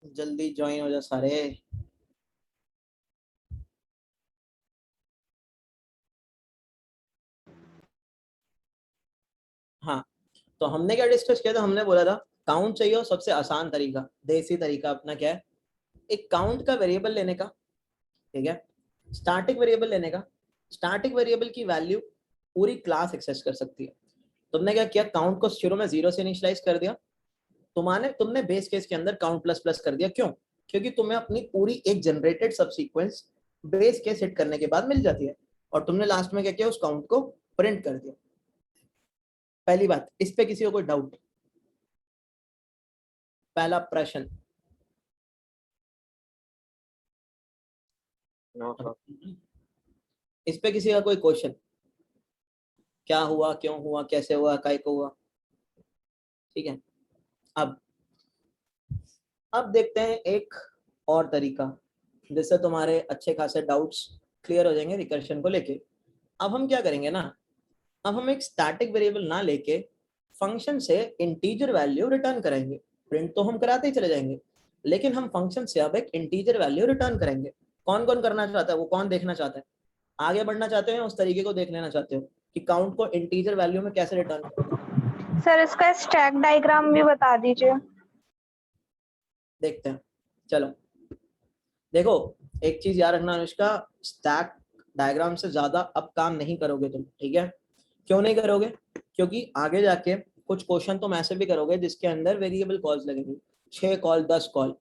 जल्दी ज्वाइन हो जा सारे। हाँ, तो हमने क्या डिस्कस किया था, हमने बोला था काउंट चाहिए और सबसे आसान तरीका, देसी तरीका अपना क्या है, एक काउंट का वेरिएबल लेने का, ठीक है, स्टैटिक वेरिएबल लेने का। स्टैटिक वेरिएबल की वैल्यू पूरी क्लास एक्सेस कर सकती है। तुमने क्या किया, काउंट को शुरू में 0 से इनिशियलाइज कर दिया, तुमने बेस केस के अंदर काउंट प्लस प्लस कर दिया। क्यों? क्योंकि तुम्हें अपनी पूरी एक generated subsequence base case hit करने के बाद मिल जाती है, और तुमने लास्ट में क्या किया, उस काउंट को प्रिंट कर दिया। पहली बात, इस पे किसी को कोई डाउट? पहला प्रश्न। No sir. इस पे किसी का कोई क्वेश्चन? क्या हुआ, क्यों हुआ, कैसे हुआ, काय को हुआ? ठीक है। अब देखते हैं एक और तरीका, जिससे तुम्हारे अच्छे खासे डाउट्स क्लियर हो जाएंगे रिकर्शन को लेके। अब हम क्या करेंगे ना, अब हम एक स्टैटिक वेरिएबल ना लेके फंक्शन से इंटीजर वैल्यू रिटर्न करेंगे। प्रिंट तो हम कराते ही चले जाएंगे, लेकिन हम फंक्शन से अब एक इंटीजर वैल्यू रिटर्न करेंगे। कौन कौन करना चाहता है, वो कौन देखना चाहता है? आगे बढ़ना चाहते हो, उस तरीके को देख लेना चाहते हो कि काउंट को इंटीजर वैल्यू में कैसे रिटर्न करें? सर इसका स्टैक डायग्राम भी बता दीजिए। देखते हैं, चलो। देखो, एक चीज याद रखना अनुष्का, स्टैक डायग्राम से ज्यादा अब काम नहीं करोगे तुम, ठीक है? क्यों नहीं करोगे? क्योंकि आगे जाके कुछ क्वेश्चन तुम ऐसे भी करोगे जिसके अंदर वेरिएबल कॉल्स लगेंगी, 6 कॉल 10 कॉल।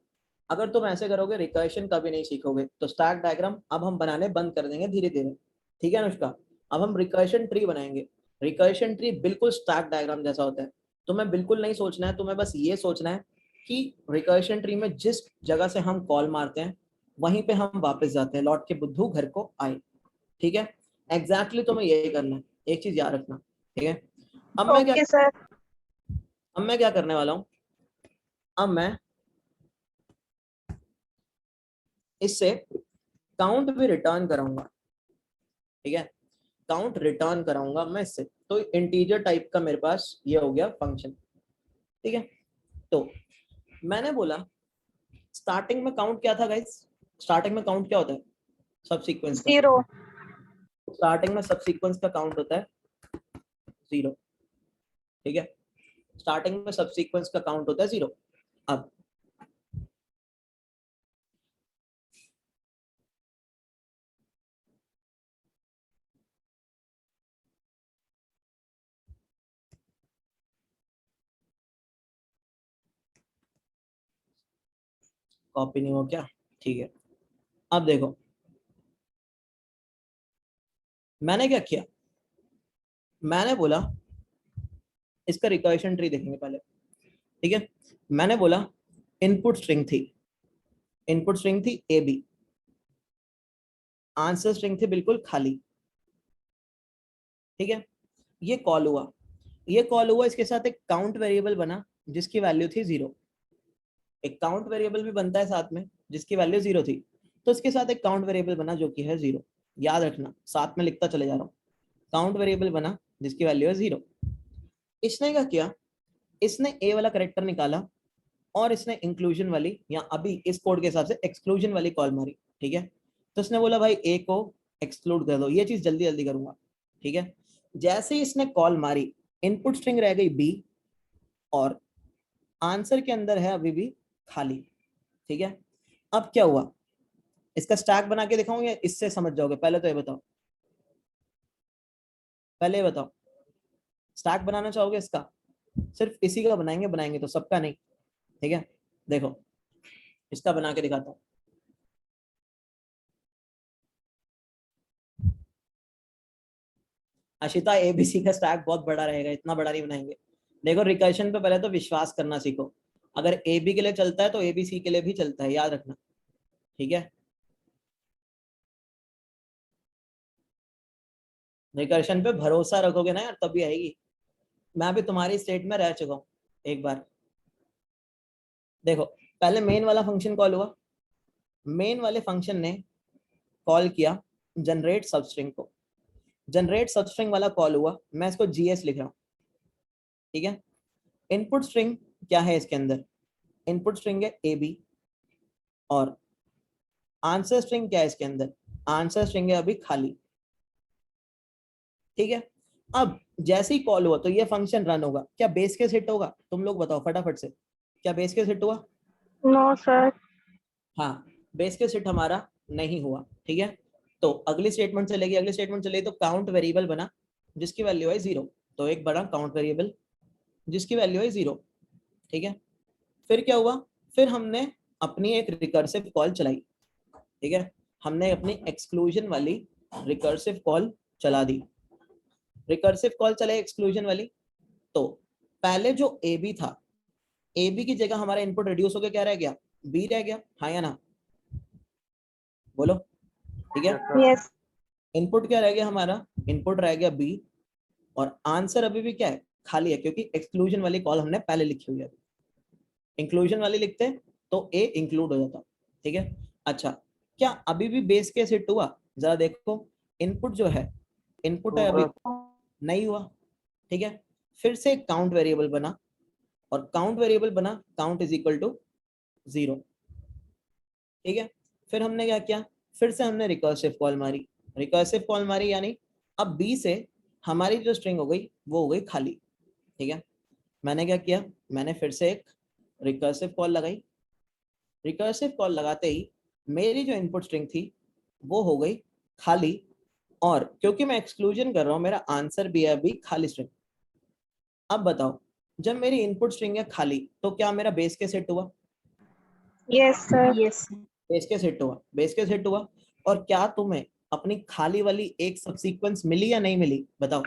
अगर तुम ऐसे करोगे रिकर्शन कभी नहीं सीखोगे। तो स्टैक डायग्राम अब हम बनाने बंद कर देंगे धीरे धीरे, ठीक है अनुष्का? अब हम रिकर्शन ट्री बनाएंगे। रिकर्शन ट्री बिल्कुल स्टैक डायग्राम जैसा होता है। तुम्हें बिल्कुल नहीं सोचना है, तुम्हें बस ये सोचना है कि रिकर्शन ट्री में जिस जगह से हम कॉल मारते हैं वहीं पे हम वापस जाते हैं, लौट के बुद्धू घर को आए, ठीक है? एग्जैक्टली तुम्हें यही करना है, एक चीज याद रखना, ठीक है? Okay sir. अब मैं क्या करने वाला हूं, अब मैं इससे काउंट भी रिटर्न कराऊंगा, ठीक है? काउंट रिटर्न कराऊंगा मैं इससे। तो इंटीजर टाइप का मेरे पास ये हो गया फंक्शन, ठीक है? तो मैंने बोला स्टार्टिंग में काउंट क्या था गाइस? स्टार्टिंग में काउंट क्या होता है? सब सीक्वेंस का। 0। स्टार्टिंग में सब सीक्वेंस का काउंट होता है 0, ठीक है? स्टार्टिंग में सब सीक्वेंस का काउंट होता है 0। अब कॉपी नहीं हो क्या? ठीक है। अब देखो मैंने क्या किया, मैंने बोला इसका रिकर्शन ट्री देखेंगे पहले, ठीक है? मैंने बोला इनपुट स्ट्रिंग थी, इनपुट स्ट्रिंग थी ए बी, आंसर स्ट्रिंग थी बिल्कुल खाली, ठीक है? ये कॉल हुआ, ये कॉल हुआ, इसके साथ एक काउंट वेरिएबल बना जिसकी वैल्यू थी 0। एक काउंट वेरिएबल भी बनता है साथ में जिसकी वैल्यू 0 थी, तो इसके साथ एक काउंट वेरिएबल बना जो कि है 0। याद रखना, साथ में लिखता चले जा रहा हूँ, काउंट वेरिएबल बना जिसकी वैल्यू है 0। इसने क्या किया, इसने ए वाला करेक्टर निकाला और इसने इंक्लूजन वाली, या अभी इस कोड के हिसाब से एक्सक्लूजन वाली कॉल मारी, ठीक है? तो इसने बोला भाई ए को एक्सक्लूड कर दो। ये चीज जल्दी जल्दी करूंगा, ठीक है? जैसे ही इसने कॉल मारी, इनपुट स्ट्रिंग रह गई बी, और आंसर के अंदर है अभी भी खाली, ठीक है? अब क्या हुआ, इसका स्टैक बना के दिखाऊं या इससे समझ जाओगे? पहले तो ये बताओ, पहले ये बताओ, स्टैक बनाना चाहोगे इसका? सिर्फ इसी का बनाएंगे, बनाएंगे तो सबका नहीं, ठीक है? देखो इसका बना के दिखाता हूं। अशिता, एबीसी का स्टैक बहुत बड़ा रहेगा, इतना बड़ा नहीं बनाएंगे। देखो रिकर्शन पे पहले तो विश्वास करना सीखो। अगर ए बी के लिए चलता है तो ए बी सी के लिए भी चलता है, याद रखना, ठीक है? रिकर्शन पे भरोसा रखोगे ना यार, तभी आएगी। मैं भी तुम्हारी स्टेट में रह चुका हूँ एक बार। देखो पहले मेन वाला फंक्शन कॉल हुआ, मेन वाले फंक्शन ने कॉल किया जनरेट सबस्ट्रिंग को, जनरेट सबस्ट्रिंग वाला कॉल हुआ, मैं इसको जीएस लिख रहा हूँ, ठीक है? इनपुट स्ट्रिंग क्या है इसके अंदर? इनपुट स्ट्रिंग है ए बी, और आंसर स्ट्रिंग क्या है इसके अंदर, आंसर स्ट्रिंग है अभी खाली, ठीक है। अब जैसे ही कॉल हुआ तो ये फंक्शन रन होगा, क्या बेस केस हिट होगा, तुम लोग बताओ फटाफट से, क्या बेस केस हिट हुआ? No sir. हाँ, बेस केस हिट हमारा नहीं हुआ, ठीक है। तो अगली स्टेटमेंट चलेगी, अगली स्टेटमेंट चलेगी तो काउंट वेरिएबल बना जिसकी वैल्यू है 0, तो एक बड़ा काउंट वेरिएबल जिसकी वैल्यू है 0, ठीक है। फिर क्या हुआ, फिर हमने अपनी एक रिकर्सिव कॉल चलाई, ठीक है, हमने अपनी एक्सक्लूजन वाली रिकर्सिव कॉल चला दी, रिकर्सिव कॉल चले एक्सक्लूजन वाली। तो पहले जो ए बी था, ए बी की जगह हमारा इनपुट रिड्यूस होकर क्या रह गया, बी रह गया, हाँ या ना, बोलो, ठीक है। यस। इनपुट क्या रह गया हमारा, इनपुट रह गया बी, और आंसर अभी भी क्या है, खाली है, क्योंकि एक्सक्लूजन वाली कॉल हमने पहले लिखी हुई है, इंक्लूजन वाली लिखते तो ए इंक्लूड हो जाता, ठीक है। अच्छा, क्या अभी भी बेस केस हिट हुआ, जरा देखो, इनपुट जो है, इनपुट है अभी नहीं हुआ, ठीक है। फिर से काउंट वेरिएबल बना, और काउंट वेरिएबल बना काउंट इज इक्वल टू 0, ठीक है। फिर हमने क्या किया, फिर से हमने रिकर्सिव कॉल मारी, रिकर्सिव कॉल मारी, यानी अब बी से हमारी जो स्ट्रिंग हो गई वो हो गई खाली, ठीक है। मैंने क्या किया, मैंने फिर से एक रिकर्सिव कॉल लगाई, रिकर्सिव कॉल लगाते ही मेरी जो इनपुट स्ट्रिंग थी वो हो गई खाली, और क्योंकि मैं एक्सक्लूजन कर रहा हूं मेरा आंसर भी है अभी खाली स्ट्रिंग। अब बताओ, जब मेरी इनपुट स्ट्रिंग है खाली तो क्या मेरा बेस केस हिट हुआ? Yes sir. Yes base case hit हुआ, बेस केस हिट हुआ। और क्या तुम्हें अपनी खाली वाली एक सबसीक्वेंस मिली या नहीं मिली, बताओ?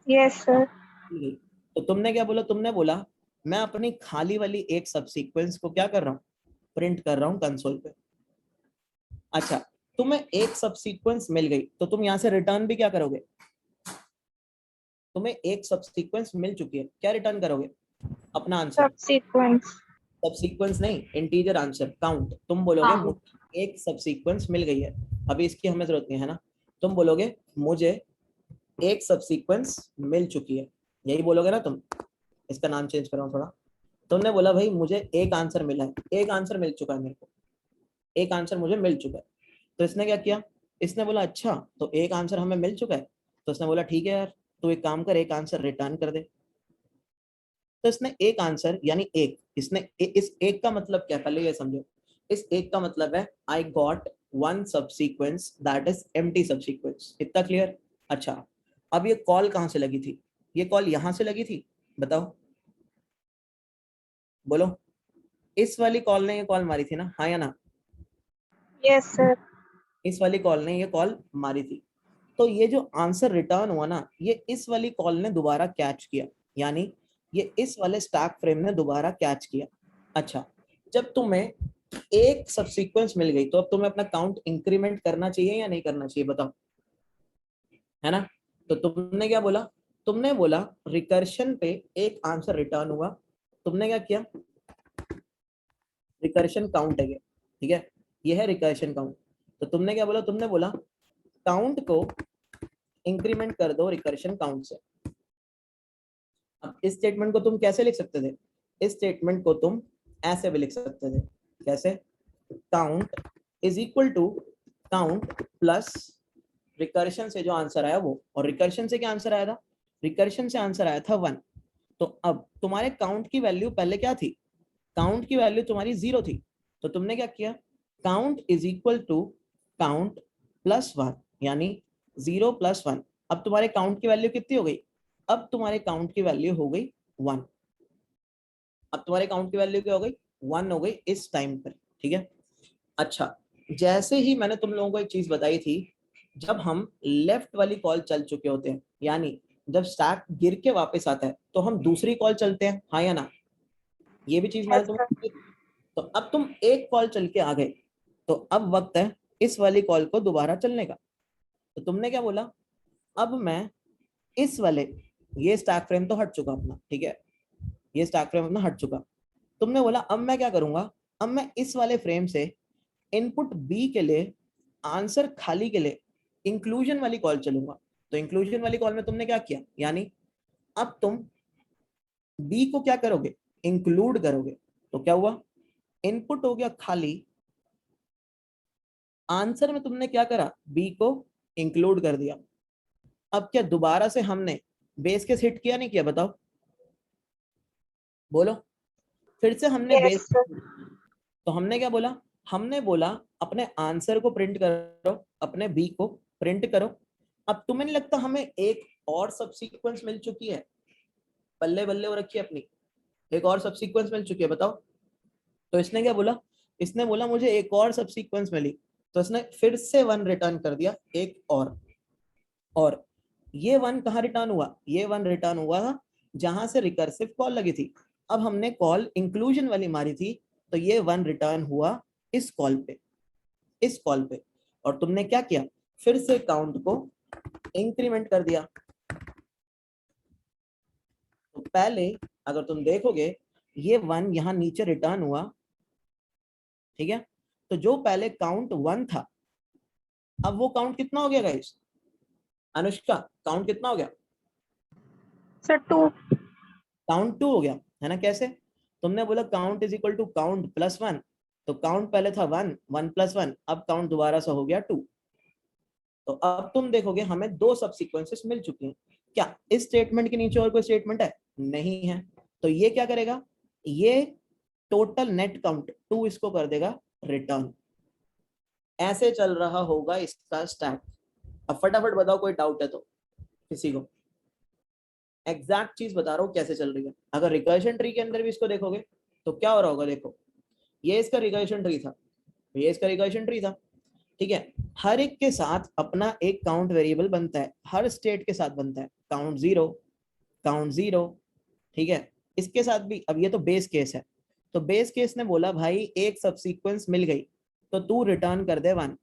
Yes sir. मिली। तो तुमने क्या बोला, तुमने बोला मैं अपनी खाली वाली एक सबसीक्वेंस को क्या कर रहा हूँ, प्रिंट कर रहा हूँ कंसोल पे। अच्छा, तुम्हें एक सबसीक्वेंस मिल गई तो तुम यहाँ से रिटर्न भी क्या करोगे, तुम्हें एक सबसीक्वेंस मिल चुकी है, क्या रिटर्न करोगे, अपना आंसर। सबसीक्वेंस। सबसीक्वेंस नहीं, इंटीजर आंसर, काउंट। तुम बोलोगे हाँ। मुझे एक सबसीक्वेंस मिल गई है, अभी इसकी हमें जरूरत नहीं है ना, तुम बोलोगे मुझे एक सबसीक्वेंस मिल चुकी है, यही बोलोगे ना तुम। इसका नाम चेंज कर रहा हूँ थोड़ा। तुमने बोला भाई मुझे एक आंसर मिला है, एक आंसर मिल चुका है मेरे को, एक आंसर मुझे मिल चुका है। तो इसने क्या किया, इसने बोला अच्छा तो एक आंसर हमें मिल चुका है, तो इसने बोला ठीक है यार तू एक काम कर, एक आंसर रिटर्न कर दे। तो इसने एक आंसर यानी एक, इसने इस एक का मतलब क्या, पहले ये समझो, इस एक का मतलब है I got one subsequence that is empty subsequence, इतना क्लियर। अच्छा, अब ये कॉल कहां से लगी थी, ये कॉल यहां से लगी थी, बताओ, बोलो, इस वाली कॉल ने ये कॉल मारी थी ना, हाँ या ना? Yes sir. इस वाली कॉल ने ये कॉल मारी थी, तो ये जो आंसर रिटर्न हुआ ना, ये इस वाली कॉल ने दोबारा कैच किया, यानी ये इस वाले स्टैक फ्रेम ने दोबारा कैच किया। अच्छा, जब तुम्हें एक सबसीक्वेंस मिल गई तो अब तुम्हें अपना काउंट इंक्रीमेंट करना चाहिए या नहीं करना चाहिए, बताओ, है ना? तो तुमने क्या बोला, तुमने बोला रिकर्शन पे एक आंसर रिटर्न हुआ, तुमने क्या किया, रिकर्शन काउंट है ये, ठीक है, ये है रिकर्शन काउंट। तो तुमने क्या बोला, तुमने बोला काउंट को इंक्रीमेंट कर दो रिकर्शन काउंट से। अब इस स्टेटमेंट को तुम कैसे लिख सकते थे, इस स्टेटमेंट को तुम ऐसे भी लिख सकते थे, कैसे, count is equal to count plus recursion से जो आंसर आया वो, और रिकर्शन से क्या आंसर आया था, रिकर्शन से आंसर आया था 1। तो अब तुम्हारे काउंट की वैल्यू पहले क्या थी, काउंट की वैल्यू तुम्हारी 0 थी, तो तुमने क्या किया, count is equal to count plus 1, यानी 0 प्लस 1। अब तुम्हारे काउंट की वैल्यू कितनी हो गई, अब तुम्हारे काउंट की वैल्यू हो गई 1, अब तुम्हारे काउंट की वैल्यू क्या हो गई, 1 हो गई इस टाइम पर, ठीक है। अच्छा, जैसे ही मैंने तुम लोगों को एक चीज बताई थी, जब हम लेफ्ट वाली कॉल चल चुके होते हैं, यानी जब स्टैक गिर के वापस आता है तो हम दूसरी कॉल चलते हैं, हाँ या ना, ये भी चीज मैंने यस तुमको सर। बताई। तो अब तुम एक कॉल चल के आ गए, तो अब वक्त है इस वाली कॉल को दोबारा चलने का। तो तुमने क्या बोला, अब मैं इस वाले, ये स्टैक फ्रेम तो हट चुका अपना, ठीक है, ये स्टैक फ्रेम अपना हट चुका। तुमने बोला अब मैं क्या करूंगा, अब मैं इस वाले फ्रेम से इनपुट बी के लिए आंसर खाली के लिए इंक्लूजन वाली कॉल चलूंगा। तो इंक्लूजन वाली कॉल में तुमने क्या किया, यानी अब तुम बी को क्या करोगे, इंक्लूड करोगे। तो क्या हुआ, इनपुट हो गया खाली, आंसर में तुमने क्या करा, बी को इंक्लूड कर दिया। अब क्या दोबारा से हमने बेस केस हिट किया नहीं किया, बताओ, बोलो। फिर से हमने Yes, बेस, sir. तो हमने क्या बोला, हमने बोला अपने आंसर को प्रिंट करो, अपने बी को प्रिंट करो। अब तुम्हें नहीं लगता हमें एक और सबसीक्वेंस मिल चुकी है, बल्ले बल्ले हो रखी है अपनी, एक और सबसीक्वेंस मिल चुकी है, बताओ। तो इसने क्या बोला, इसने बोला मुझे एक और सबसीक्वेंस मिली, तो इसने फिर से 1 रिटर्न कर दिया, एक और ये 1 कहाँ रिटर्न हुआ, ये 1 रिटर्न हुआ जहां से रिकर्सिव कॉल लगी थी। अब हमने कॉल इंक्लूजन वाली मारी थी, तो ये 1 रिटर्न हुआ इस कॉल पे, इस कॉल पे। और तुमने क्या किया, फिर से काउंट को इंक्रीमेंट कर दिया। तो पहले अगर तुम देखोगे ये 1 यहां नीचे रिटर्न हुआ, ठीक है। तो जो पहले काउंट 1 था, अब वो काउंट कितना हो गया गाइस, अनुष्का काउंट कितना हो गया, Sir, 2. काउंट 2 हो गया, है ना। कैसे, तुमने बोला count is equal to count plus 1, तो काउंट पहले था 1, 1 प्लस 1, अब काउंट दोबारा से हो गया 2। तो अब तुम देखोगे हमें 2 सबसीक्वेंसेस मिल चुकी हैं। क्या इस स्टेटमेंट के नीचे और कोई स्टेटमेंट है, नहीं है। तो ये क्या करेगा, ये टोटल नेट काउंट 2 इसको कर देगा रिटर्न। ऐसे चल रहा होगा इसका स्टैक। अब फटाफट बताओ कोई डाउट है तो किसी को, एग्जैक्ट चीज बता रहा हूँ कैसे चल रही है। अगर रिकर्शन ट्री के अंदर भी इसको देखोगे तो क्या हो रहा होगा, देखो ये इसका रिकर्शन ट्री था, ये इसका रिकर्शन ट्री था, ठीक है। हर एक के साथ अपना एक काउंट वेरिएबल बनता है, हर स्टेट के साथ बनता है, काउंट 0, काउंट 0, ठीक है। इसके साथ भी, अब ये तो बेस केस है, तो बेस केस ने बोला भाई एक सबसीक्वेंस मिल गई तो तू रिटर्न कर दे 1।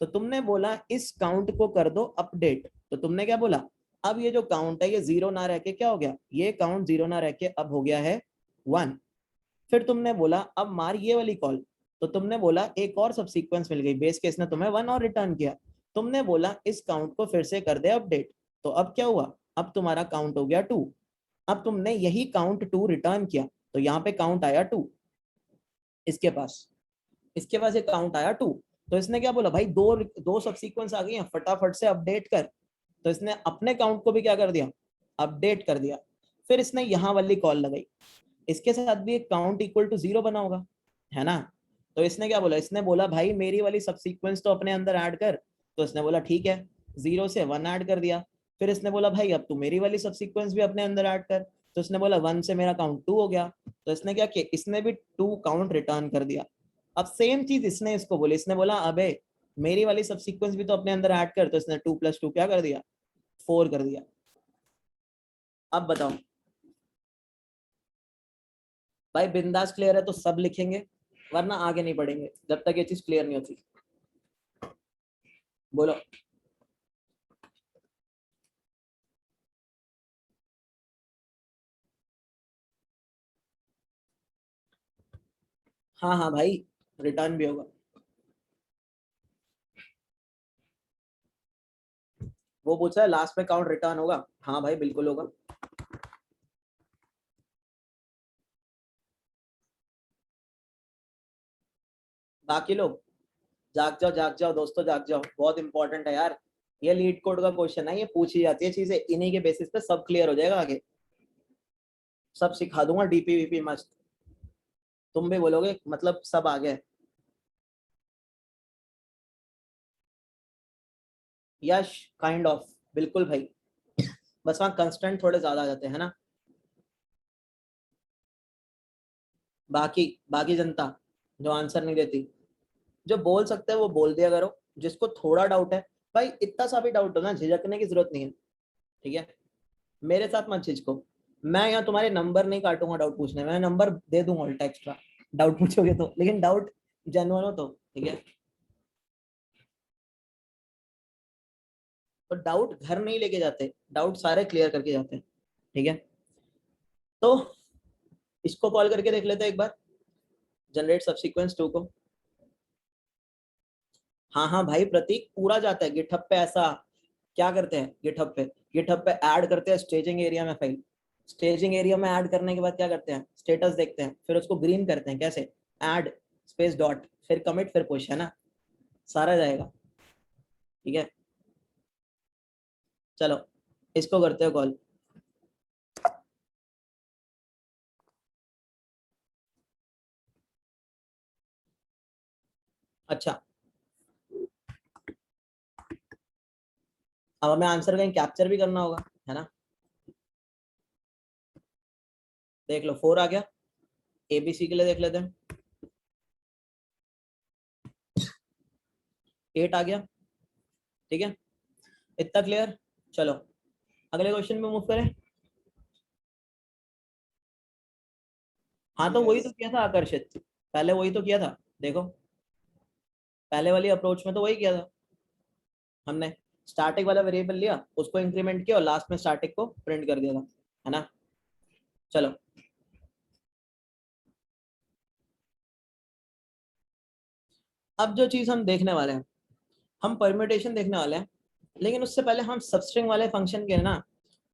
तो तुमने बोला इस काउंट को कर दो अपडेट, तो तुमने क्या बोला, अब ये जो काउंट है ये 0 ना रह के क्या हो गया, ये काउंट 0 ना रह के अब हो गया है 1। फिर तुमने बोला अब मार ये वाली कॉल, तो तुमने बोला एक और सबसीक्वेंस मिल गई, बेस केस ने तुम्हें 1 और रिटर्न किया, तुमने बोला इस काउंट को फिर से कर दे अपडेट। तो अब क्या हुआ, अब तुम्हारा काउंट हो गया 2। अब तुमने यही काउंट 2 रिटर्न किया, तो यहाँ पे काउंट आया 2, इसके पास, इसके पास ये काउंट आया 2। तो इसने क्या बोला भाई, दो दो सबसीक्वेंस आ गई हैं, फटाफट से अपडेट कर। तो इसने अपने काउंट को भी क्या कर दिया, अपडेट कर दिया। फिर इसने यहाँ वाली कॉल लगाई, इसके साथ भी एक काउंट इक्वल टू 0 बना होगा, है ना। तो इसने क्या बोला, इसने बोला भाई मेरी वाली सबसीक्वेंस तो अपने अंदर ऐड कर। तो इसने बोला ठीक है, 0 से 1 ऐड कर दिया। फिर इसने बोला भाई अब तू मेरी वाली सबसीक्वेंस भी अपने अंदर ऐड कर। तो इसने बोला 1 से मेरा काउंट 2 हो गया। तो इसने क्या किया, इसने भी 2 काउंट रिटर्न कर दिया। अब सेम चीज इसने इसको बोली, इसने बोला अबे मेरी वाली सबसीक्वेंस भी तो अपने अंदर ऐड कर। तो इसने 2 + 2 क्या कर दिया, 4 कर दिया। अब बताओ भाई, बिंदास क्लियर है तो सब लिखेंगे, वरना आगे नहीं बढ़ेंगे जब तक ये चीज क्लियर नहीं होती, बोलो। हाँ हाँ भाई, रिटर्न भी होगा, वो पूछ रहा है लास्ट में काउंट रिटर्न होगा, हाँ भाई बिल्कुल होगा। बाकी लोग जाग जाओ दोस्तों, जाग जाओ, बहुत इंपॉर्टेंट है यार। ये लीड कोड का क्वेश्चन है, ये पूछी जाती है चीजें, इन्हीं के बेसिस पे सब क्लियर हो जाएगा आगे। सब सिखा दूंगा डीपी वीपी मस्त, तुम भी बोलोगे मतलब सब आ गए। यश काइंड ऑफ, बिल्कुल भाई, बस वहाँ कंस्टेंट थोड़े ज्यादा आ जाते हैं ना। बाकी बाकी जनता जो आंसर नहीं देती, जो बोल सकते हैं वो बोल दिया करो, जिसको थोड़ा डाउट है, भाई इतना सा भी डाउट हो ना, झिझकने की जरूरत नहीं है, ठीक है। मेरे साथ मत झिझको, मैं यहाँ तुम्हारे नंबर नहीं काटूंगा डाउट पूछने में, मैं नंबर दे दूंगा उल्टा एक्स्ट्रा डाउट पूछोगे तो, लेकिन डाउट जेन्युइन हो तो, ठीक है। तो डाउट घर नहीं लेके जाते, डाउट सारे क्लियर करके जाते हैं, ठीक है। तो इसको कॉल करके देख लेते हैं एक बार, जनरेट सबसीक्वेंस 2 को। हाँ हाँ भाई प्रतीक पूरा जाता है गिटहब पे। ऐसा क्या करते हैं, गिटहब पे ऐड करते हैं स्टेजिंग एरिया में फाइल, स्टेजिंग एरिया में ऐड करने के बाद क्या करते हैं, स्टेटस देखते हैं, फिर उसको ग्रीन करते हैं, कैसे, ऐड स्पेस डॉट, फिर कमिट, फिर पुश, है ना। सारा जाएगा, ठीक है। चलो इसको करते हो कॉल। अच्छा, अब हमें आंसर कहीं कैप्चर भी करना होगा, है ना। देख लो 4 आ गया, एबीसी के लिए देख लेते हैं। 8 आ गया, ठीक है, इतना क्लियर। चलो अगले क्वेश्चन में मूव करें। हाँ तो वही तो किया था आकर्षित, पहले वही तो किया था, देखो पहले वाली अप्रोच में तो वही किया था हमने। स्टैटिक वाला वेरिएबल लिया, उसको इंक्रीमेंट किया और लास्ट में स्टैटिक को प्रिंट कर दिया था, है ना। चलो अब जो चीज हम देखने वाले हैं, हम परम्यूटेशन देखने वाले हैं, लेकिन उससे पहले हम सबस्ट्रिंग वाले फंक्शन के ना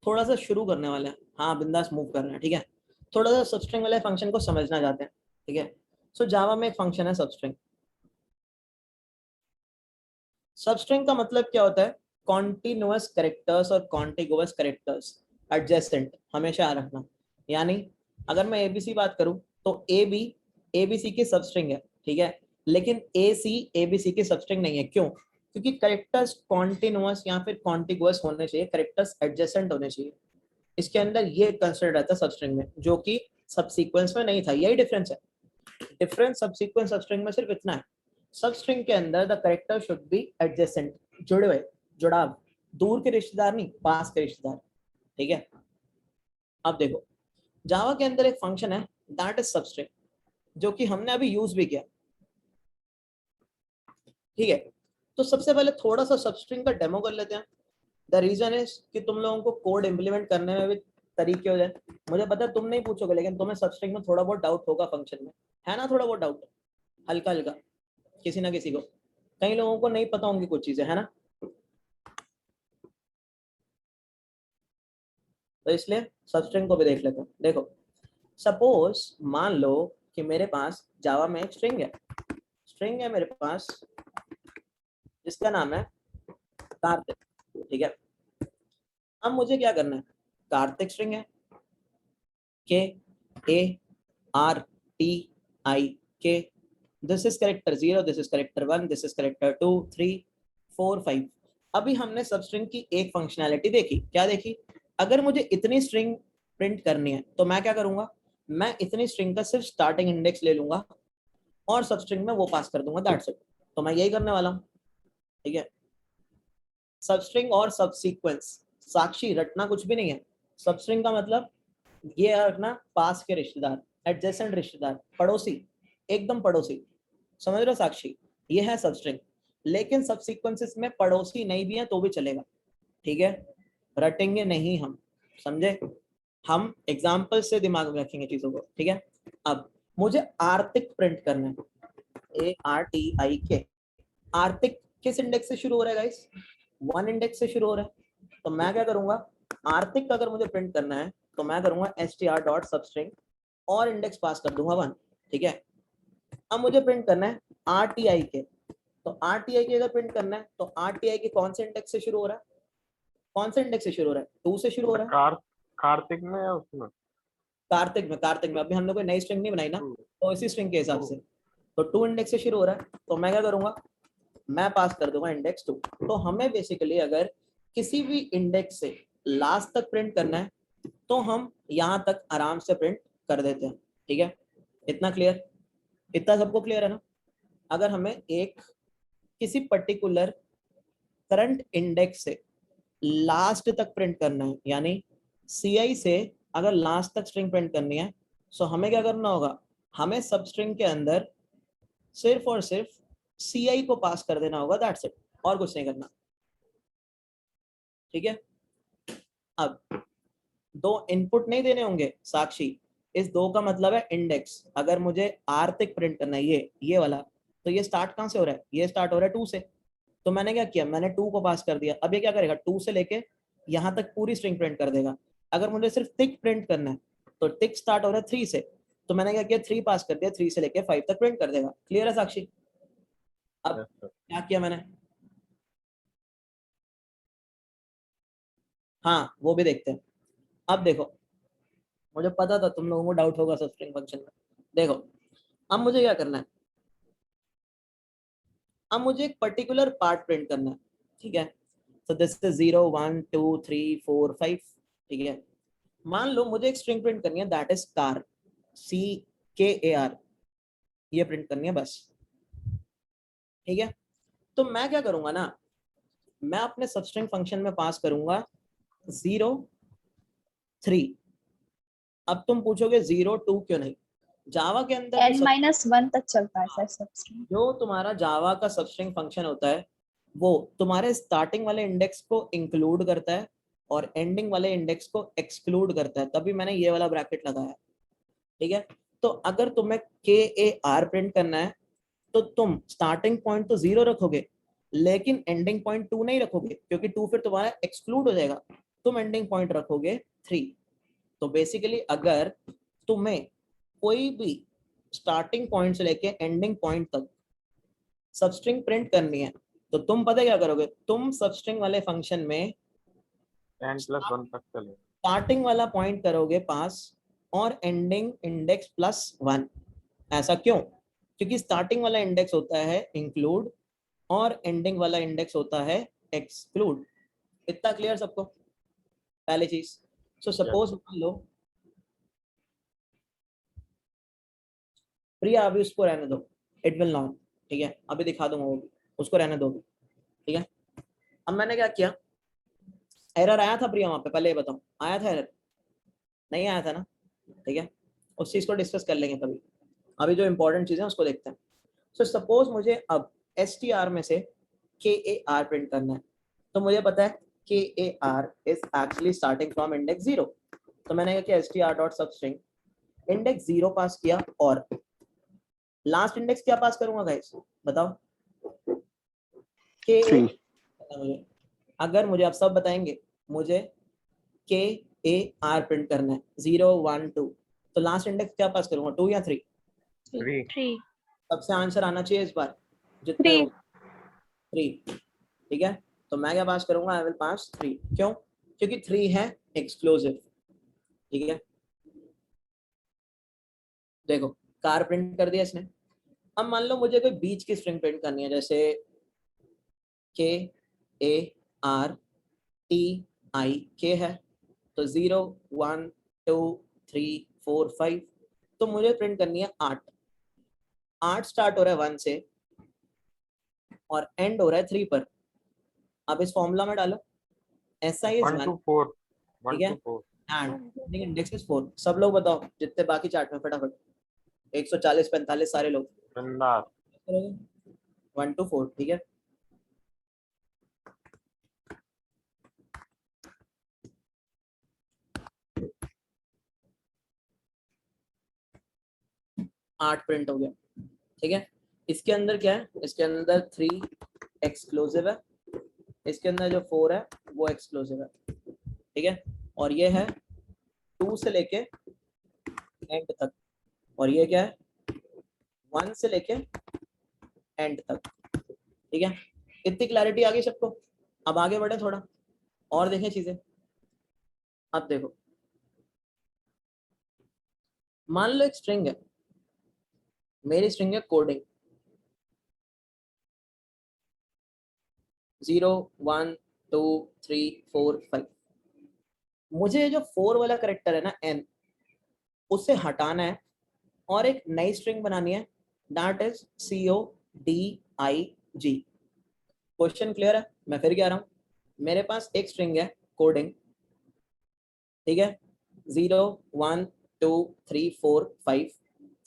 थोड़ा सा शुरू करने वाले हैं। हाँ बिंदास मूव कर रहे हैं, ठीक है। थोड़ा सा सबस्ट्रिंग वाले फंक्शन को समझना चाहते हैं, ठीक है। सो जावा में एक फंक्शन है सबस्ट्रिंग। सबस्ट्रिंग का मतलब क्या होता है? कॉन्टिन्यूअस कैरेक्टर्स और कॉन्टिगुअस कैरेक्टर्स एडजेसेंट हमेशा याद रखना। यानी अगर मैं एबीसी बात करूं तो ए बी एबीसी की सबस्ट्रिंग है, ठीक है, लेकिन ए सी एबीसी की सबस्ट्रिंग नहीं है। क्यों? क्योंकि कैरेक्टर्स कॉन्टिन्यूअस या फिर कॉन्टिगुअस होने चाहिए, कैरेक्टर्स एडजेसेंट होने चाहिए। इसके अंदर ये कंसिडर रहता है सबस्ट्रिंग में, जो कि सबसीक्वेंस में नहीं था। यही डिफरेंस है। डिफरेंस सबसीक्वेंस सबस्ट्रिंग में सिर्फ इतना है, सबस्ट्रिंग के अंदर the character should be adjacent, जुड़े हुए, जुड़ाव, दूर के रिश्तेदार नहीं, पास के रिश्तेदार, ठीक है। अब देखो जावा के अंदर एक फंक्शन है दैट इज सबस्ट्रिंग, जो कि हमने अभी यूज भी किया, ठीक है। तो सबसे पहले थोड़ा सा सबस्ट्रिंग का डेमो कर लेते हैं। द रीजन इज कि तुम लोगों को कोड इंप्लीमेंट करने में भी तरीके हो जाए। मुझे पता है तुम नहीं पूछोगे, लेकिन तुम्हें सबस्ट्रिंग में थोड़ा बहुत डाउट होगा फंक्शन में, है ना, थोड़ा बहुत डाउट, हल्का हल्का किसी ना किसी को। कई लोगों को नहीं पता होंगी कुछ चीजें, है ना। तो इसलिए सबस्ट्रिंग को भी देख लेते हैं। देखो सपोज मान लो कि मेरे पास जावा में एक स्ट्रिंग है मेरे पास, जिसका नाम है कार्तिक, ठीक है। अब मुझे क्या करना है, कार्तिक स्ट्रिंग है, के ए आर टी आई के, this is character 0, this is character 1, this is character 2 3 4 5। अभी हमने सबस्ट्रिंग की एक फंक्शनैलिटी देखी, क्या देखी? अगर मुझे इतनी स्ट्रिंग प्रिंट करनी है तो मैं क्या करूंगा, मैं इतनी स्ट्रिंग का सिर्फ स्टार्टिंग इंडेक्स ले लूंगा और सबस्ट्रिंग में वो पास कर दूंगा, दैट्स इट। तो मैं यही करने वाला हूँ, ठीक है। सबस्ट्रिंग और सबसीक्वेंस, साक्षी रटना कुछ भी नहीं है। सबस्ट्रिंग का मतलब ये रखना पास के रिश्तेदार, एडजेसेंट रिश्तेदार, पड़ोसी, एकदम पड़ोसी, समझ रहे हो साक्षी, ये है सबस्ट्रिंग। लेकिन सबसीक्वेंसेस में पड़ोसी नहीं भी है तो भी चलेगा, ठीक है। रटेंगे नहीं हम, समझे, हम एग्जाम्पल से दिमाग में रखेंगे चीजों को, ठीक है। अब मुझे आर्थिक प्रिंट करना है, ARTIK। आर्थिक किस इंडेक्स से शुरू हो रहा है गाइस? 1 इंडेक्स से शुरू हो रहा है। तो मैं क्या करूंगा, आर्थिक अगर मुझे प्रिंट करना है तो मैं करूंगा str.substring और इंडेक्स पास कर दूंगा 1, ठीक है। अब मुझे प्रिंट करना है RTIK, तो RTIK अगर प्रिंट करना है तो RTIK कौन से इंडेक्स से शुरू हो रहा है? कौन से इंडेक्स से शुरू हो रहा है? 2 से शुरू हो रहा है। कार्तिक में या उसमें? कार्तिक में अभी हमने कोई नई स्ट्रिंग नहीं बनाई ना, तो इसी स्ट्रिंग के हिसाब से तो 2 इंडेक्स से शुरू हो रहा है। तो मैं क्या करूंगा, मैं पास कर दूंगा इंडेक्स 2। तो हमें बेसिकली अगर किसी भी इंडेक्स से लास्ट तक प्रिंट करना है तो हम यहाँ तक आराम से प्रिंट कर देते हैं, ठीक है। इतना क्लियर, इतना सबको क्लियर है ना। अगर हमें एक किसी पर्टिकुलर करंट इंडेक्स से लास्ट तक प्रिंट करना है, यानी CI से अगर लास्ट तक स्ट्रिंग प्रिंट करनी है, तो हमें क्या करना होगा, हमें सब स्ट्रिंग के अंदर सिर्फ और सिर्फ CI को पास कर देना होगा, दैट्स इट, और कुछ नहीं करना, ठीक है। अब 2 इनपुट नहीं देने होंगे साक्षी, इस 2 का मतलब है इंडेक्स। अगर मुझे आर्थिक प्रिंट करना है ये वाला, तो ये स्टार्ट कहां से हो रहा है? ये स्टार्ट हो रहा है 2 से। तो मैंने क्या किया, मैंने 2 को पास कर दिया। अब ये क्या करेगा, 2 से लेके यहाँ तक पूरी स्ट्रिंग प्रिंट कर देगा। अगर मुझे सिर्फ टिक प्रिंट करना है तो टिक स्टार्ट हो रहा है 3 से, तो मैंने क्या किया, 3 पास कर दिया, 3 से लेके 5 तक प्रिंट कर देगा। क्लियर है साक्षी? अब Yes, sir. क्या किया मैंने, हाँ वो भी देखते हैं। अब देखो, मुझे पता था तुम लोगों को डाउट होगा सब स्ट्रिंग फंक्शन में। देखो अब मुझे क्या करना है, अब मुझे एक पर्टिकुलर पार्ट प्रिंट करना है, ठीक है। तो दिस इज 0 1 2 3 4 5, ठीक है। मान लो मुझे एक स्ट्रिंग प्रिंट करनी है, दैट इज कार, CAR, ये प्रिंट करनी है बस, ठीक है। तो मैं क्या करूंगा ना, मैं अपने सबस्ट्रिंग फंक्शन में पास करूंगा 0 3। अब तुम पूछोगे 0 2 क्यों नहीं, जावा के अंदर n-1 तक चलता है सर सबस्ट्रिंग। जो तुम्हारा जावा का सबस्ट्रिंग फंक्शन होता है वो तुम्हारे स्टार्टिंग वाले इंडेक्स को इंक्लूड करता है और एंडिंग वाले इंडेक्स को एक्सक्लूड करता है, तभी मैंने ये वाला ब्रैकेट लगाया, ठीक है। तो अगर तुम्हें KAR प्रिंट करना है तो तुम स्टार्टिंग पॉइंट तो 0 रखोगे लेकिन एंडिंग पॉइंट 2 नहीं रखोगे, क्योंकि 2 फिर तुम्हारा एक्सक्लूड हो जाएगा, तुम एंडिंग पॉइंट रखोगे 3। तो बेसिकली अगर तुम्हें कोई भी स्टार्टिंग पॉइंट से लेके एंडिंग पॉइंट तक सबस्ट्रिंग प्रिंट करनी है तो तुम पता क्या करोगे, तुम सबस्ट्रिंग वाले फंक्शन में n+1 तक चलेगा। स्टार्टिंग वाला पॉइंट करोगे पास और एंडिंग इंडेक्स +1। ऐसा क्यों, क्योंकि स्टार्टिंग वाला इंडेक्स होता है इंक्लूड और एंडिंग वाला इंडेक्स होता है एक्सक्लूड। इतना क्लियर सबको, पहली चीज। सो सपोज मान लो प्रिया, अभी उसको रहने दो, इट विल नॉट, ठीक है, अभी दिखा दूंगा वो भी, उसको रहने दो, ठीक है। अब मैंने क्या किया, एरर आया था प्रिया वहां पे, पहले ये बताओ आया था एरर, नहीं आया था ना, ठीक है। उस चीज को डिस्कस कर लेंगे कभी, अभी जो इंपॉर्टेंट चीज है उसको देखते हैं। सो सपोज मुझे अब str में से KAR प्रिंट करना है, तो मुझे पता है KAR is actually starting from index 0। तो मैंने क्या किया, str.substring इंडेक्स 0 पास किया और लास्ट इंडेक्स क्या पास करूंगा गाइस बताओ, KA। मुझे अगर मुझे आप सब बताएंगे मुझे KAR प्रिंट करना है 0 1 2, तो लास्ट इंडेक्स क्या पास करूंगा, 2 या 3? 3। 3। सबसे आंसर आना चाहिए इस बार, जितने 3। लोग 3, ठीक है। तो मैं क्या पास करूंगा, आई विल पास 3, क्यों, क्योंकि 3 है एक्सक्लूसिव, ठीक है। देखो कार प्रिंट कर दिया इसने। अब मान लो मुझे कोई बीच की स्ट्रिंग प्रिंट करनी है, जैसे KARTIK है, तो 0 1 2 3 4 5, तो मुझे प्रिंट करनी है 8। 8 स्टार्ट हो रहा है 1 से और एंड हो रहा है 3 पर। अब इस फॉर्मूला में डालो, SI इज 1 1, to 4 ठीक 1 है, to 4 एंड इंडेक्स इज 4। सब लोग बताओ जितने बाकी चार्ट में फटाफट, 140 45 सारे लोग, बिंदास। 1 to 4, ठीक है। आठ प्रिंट हो गया, ठीक है। इसके अंदर क्या है, इसके अंदर 3 एक्सक्लूसिव है, इसके अंदर जो 4 है वो एक्सक्लूसिव है, ठीक है। और ये है 2 से लेके एंड तक, और ये क्या है 1 से लेके एंड तक, ठीक है। इतनी क्लैरिटी आ गई सबको। अब आगे बढ़े थोड़ा और देखें चीजें। अब देखो मान लो एक स्ट्रिंग है, मेरी स्ट्रिंग है कोडिंग 0 1 2 3 4 5। मुझे जो 4 वाला करेक्टर है ना N, उसे हटाना है और एक नई स्ट्रिंग बनानी है, that is CODIG। Question clear है, मैं फिर कह रहा हूं, मेरे पास एक स्ट्रिंग है कोडिंग, ठीक है, 0 1 2 3 4 5।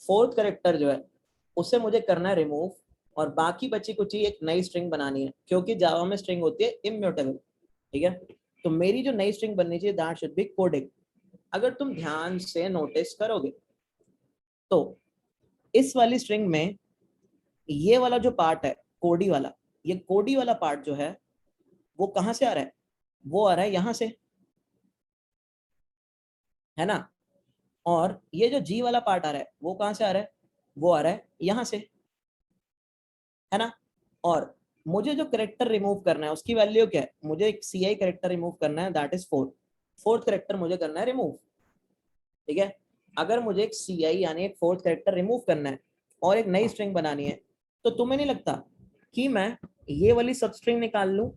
फोर्थ करेक्टर जो है उसे मुझे करना है रिमूव और बाकी बची कुछ ही एक नई स्ट्रिंग बनानी है, क्योंकि जावा में स्ट्रिंग होती है इम्यूटेबल, ठीक है। तो मेरी जो नई स्ट्रिंग बननी चाहिए दैट शुड बी कोडिंग। अगर तुम ध्यान से नोटिस करोगे तो इस वाली स्ट्रिंग में ये वाला जो पार्ट है कोडी वाला, ये कोडी वाला पार्ट जो है वो कहां से आ रहा है, वो आ रहा है यहां से, है ना। और ये जो जी वाला पार्ट आ रहा है वो कहां से आ रहा है, वो आ रहा है यहां से, है ना। और मुझे जो करेक्टर रिमूव करना है उसकी वैल्यू क्या है, मुझे एक CI करेक्टर रिमूव करना है, दैट इज 4। फोर्थ करेक्टर मुझे करना है रिमूव, ठीक है। अगर मुझे एक CI यानी एक फोर्थ करेक्टर रिमूव करना है और एक नई स्ट्रिंग बनानी है, तो तुम्हें नहीं लगता कि मैं ये वाली सब स्ट्रिंग निकाल लूं